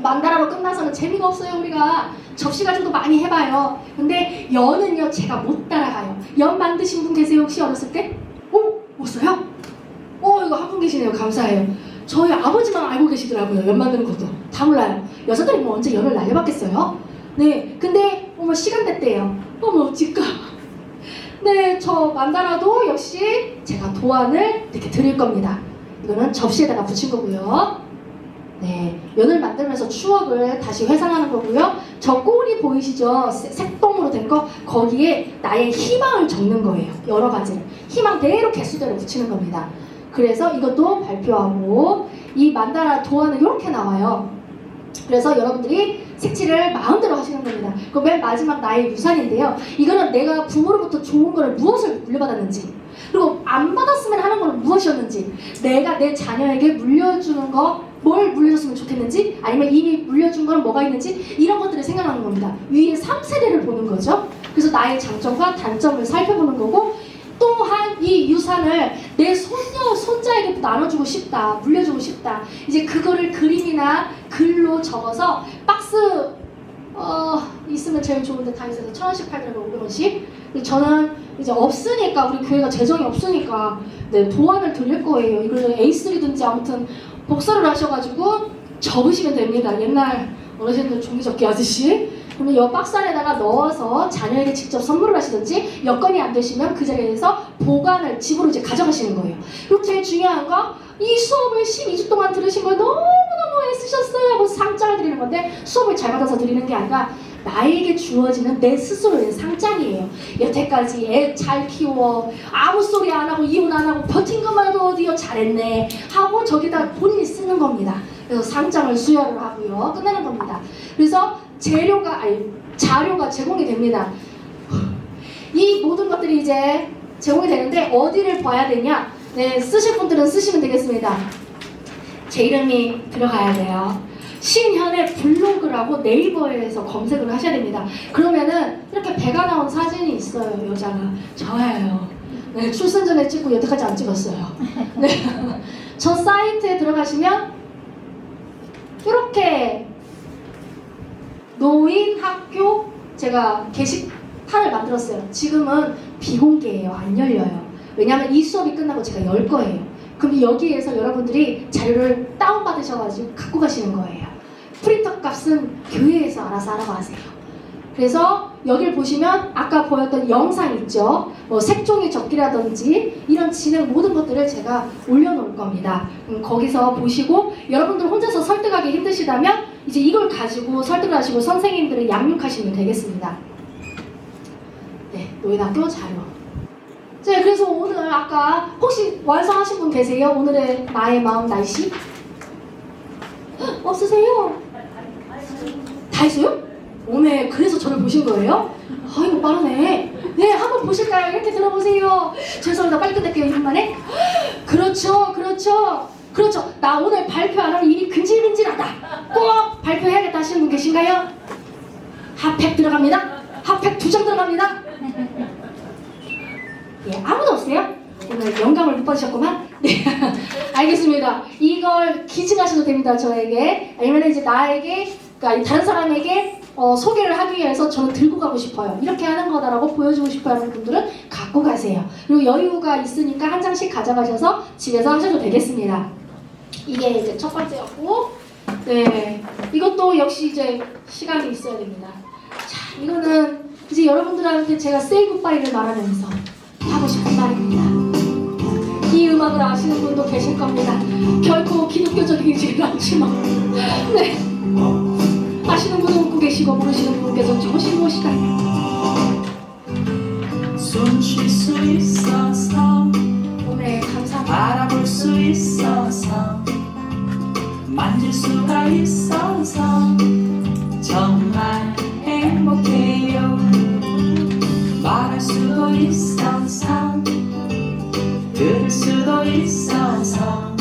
만다라로 끝나서는 재미가 없어요. 우리가 접시 가지고도 많이 해봐요. 근데 연은요 제가 못 따라가요. 연 만드신 분 계세요? 혹시 어렸을 때? 못 써요? 이거 한 분 계시네요. 감사해요. 저희 아버지만 알고 계시더라고요. 연 만드는 것도. 다 몰라요. 여자들이 뭐 언제 연을 날려봤겠어요? 네. 근데 시간 됐대요. 어찌까. 네. 저 만다라도 역시 제가 도안을 이렇게 드릴 겁니다. 이거는 접시에다가 붙인 거고요. 네. 연을 만들면서 추억을 다시 회상하는 거고요. 저 꼬리 보이시죠? 색동으로 된 거. 거기에 나의 희망을 적는 거예요. 여러 가지를. 희망대로 개수대로 붙이는 겁니다. 그래서 이것도 발표하고 이 만다라 도안은 이렇게 나와요. 그래서 여러분들이 색칠을 마음대로 하시는 겁니다. 그럼 맨 마지막 나의 유산인데요. 이거는 내가 부모로부터 좋은 거를 무엇을 물려받았는지, 그리고 안 받았으면 하는 건 무엇이었는지, 내가 내 자녀에게 물려주는 거 뭘 물려줬으면 좋겠는지, 아니면 이미 물려준 건 뭐가 있는지, 이런 것들을 생각하는 겁니다. 위에 3세대를 보는 거죠. 그래서 나의 장점과 단점을 살펴보는 거고, 또한 이 유산을 내 손녀, 손자에게도 나눠주고 싶다, 물려주고 싶다. 이제 그거를 그림이나 글로 적어서 박스 있으면 제일 좋은데 다이소에서 1,000원씩 팔더라고요. 500원씩. 저는 이제 없으니까, 우리 교회가 재정이 없으니까 네, 도안을 드릴 거예요. 이걸 A3든지 아무튼 복사를 하셔가지고 접으시면 됩니다. 옛날 어르신들 종이접기 하듯이. 그러면 이 박스 안에다가 넣어서 자녀에게 직접 선물을 하시든지, 여건이 안 되시면 그 자리에서 보관을 집으로 이제 가져가시는 거예요. 그리고 제일 중요한 거, 이 수업을 12주 동안 들으신 걸 너무너무 애쓰셨어요 하고 상장을 드리는 건데, 수업을 잘 받아서 드리는 게 아니라 나에게 주어지는 내 스스로의 상장이에요. 여태까지 애 잘 키워, 아무 소리 안 하고 이혼 안 하고 버틴 것만 해도 어디요 잘했네 하고 저기다 본인이 쓰는 겁니다. 그래서 상장을 수여를 하고요, 끝내는 겁니다. 그래서 자료가 제공이 됩니다. 이 모든 것들이 이제 제공이 되는데 어디를 봐야 되냐? 네, 쓰실 분들은 쓰시면 되겠습니다. 제 이름이 들어가야 돼요. 신현의 블로그라고 네이버에서 검색을 하셔야 됩니다. 그러면은 이렇게 배가 나온 사진이 있어요. 여자가 저예요. 네, 출산 전에 찍고 여태까지 안 찍었어요. 네. 저 사이트에 들어가시면 이렇게 노인학교 제가 게시판을 만들었어요. 지금은 비공개예요. 안 열려요. 왜냐하면 이 수업이 끝나고 제가 열 거예요. 그럼 여기에서 여러분들이 자료를 다운받으셔가지고 갖고 가시는 거예요. 프린터 값은 교회에서 알아서 하라고 하세요. 그래서 여기를 보시면 아까 보였던 영상 있죠? 뭐 색종이 접기라든지 이런 진행 모든 것들을 제가 올려놓을 겁니다. 거기서 보시고, 여러분들 혼자서 설득하기 힘드시다면 이제 이걸 가지고 설득을 하시고 선생님들을 양육하시면 되겠습니다. 네, 노인학교 자료. 네, 그래서 오늘 아까 혹시 완성하신 분 계세요? 오늘의 나의 마음 날씨? 없으세요? 다 했어요? 오메, 그래서 저를 보신 거예요? 아이고 빠르네. 네, 한번 보실까요? 이렇게 들어보세요. 죄송합니다, 빨리 끝낼게요. 1분 만에. 그렇죠. 나 오늘 발표 안 하면 입이 근질근질하다, 꼭 발표해야겠다 하시는 분 계신가요? 핫팩 들어갑니다. 핫팩 2장 들어갑니다. 예, 아무도 없어요? 오늘 영감을 못 받으셨구만? 네, 알겠습니다. 이걸 기증하셔도 됩니다, 저에게. 아니면 이제 나에게, 그러니까 다른 사람에게 소개를 하기 위해서 저는 들고 가고 싶어요. 이렇게 하는 거다라고 보여주고 싶어 하는 분들은 갖고 가세요. 그리고 여유가 있으니까 한 장씩 가져가셔서 집에서 하셔도 되겠습니다. 이게 이제 첫 번째였고, 네, 이것도 역시 이제 시간이 있어야 됩니다. 자, 이거는 이제 여러분들한테 제가 say goodbye를 말하면서 하고 싶은 말입니다. 이 음악을 아시는 분도 계실 겁니다. 결코 기독교적이지 않지만, 네, 아시는 분은 웃고 계시고 모르시는 분께서 좋으신 것이다. 손 쉴 수 있어서, 네, 감사합니다. 바라볼 수 있어서, 만질 수가 있어서 정말 행복해요. 말할 수도 있어서, 들을 수도 있어서,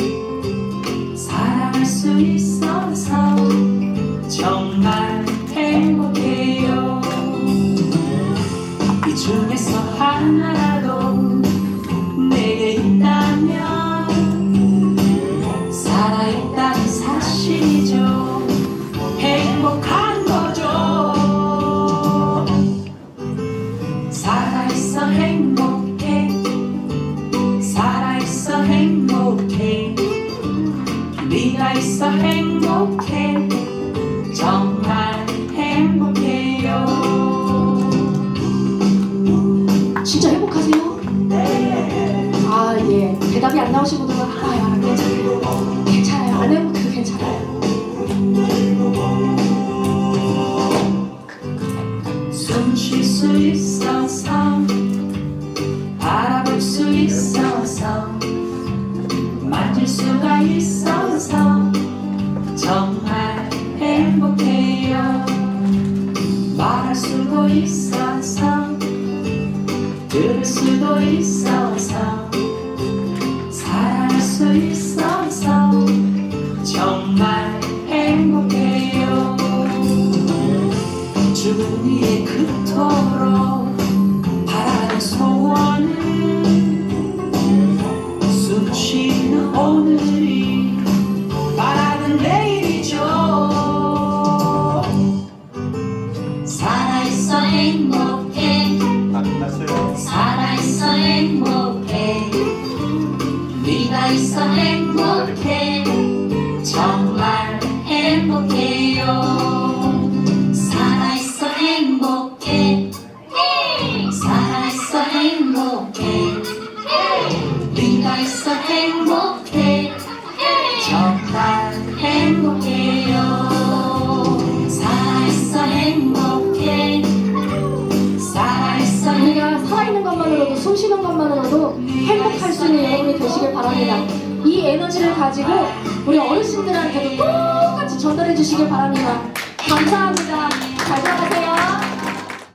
사랑할 수 있어서 정말 행복해요. 이 중에서 하나라도 내게 있다면 살아있다는 사실이죠. 행복한 거죠. 살아있어 행복해, 살아있어 행복해, 네가 있어 행복해, 정말 행복해요. 진짜 행복하세요? 네. 아, 예. 대답이 안 나오신 분들은 괜찮아요. 괜찮아요. 안 행복해도 괜찮아요. 숨 쉴 수 있어서, 바라볼 수 있어서, 만질 수가 있어서 정말 행복해요. 수도 있어서 들을 수도 있어서 사랑할 수 있어서 정말 행복해요. 죽은 이의 그토록 바라는 소원은 숨 쉬는 오늘이 바라는 내일이죠. 살아있어 행복해 살아있어 행복해 네가 있어 행복해 정말 행복해요. 살아있어 행복해 살아있어 행복해 네가 있어 행복해 정말 행복해요. 살아있어 행복해 살아있어 우리가 살아있는 것만으로도 숨 쉬는 것만으로도 행복할 수 있는 여러분이 되시길 바랍니다. 이 에너지를 가지고 우리 어르신들한테도 똑같이 전달해 주시길 바랍니다. 감사합니다. 잘 살아가세요.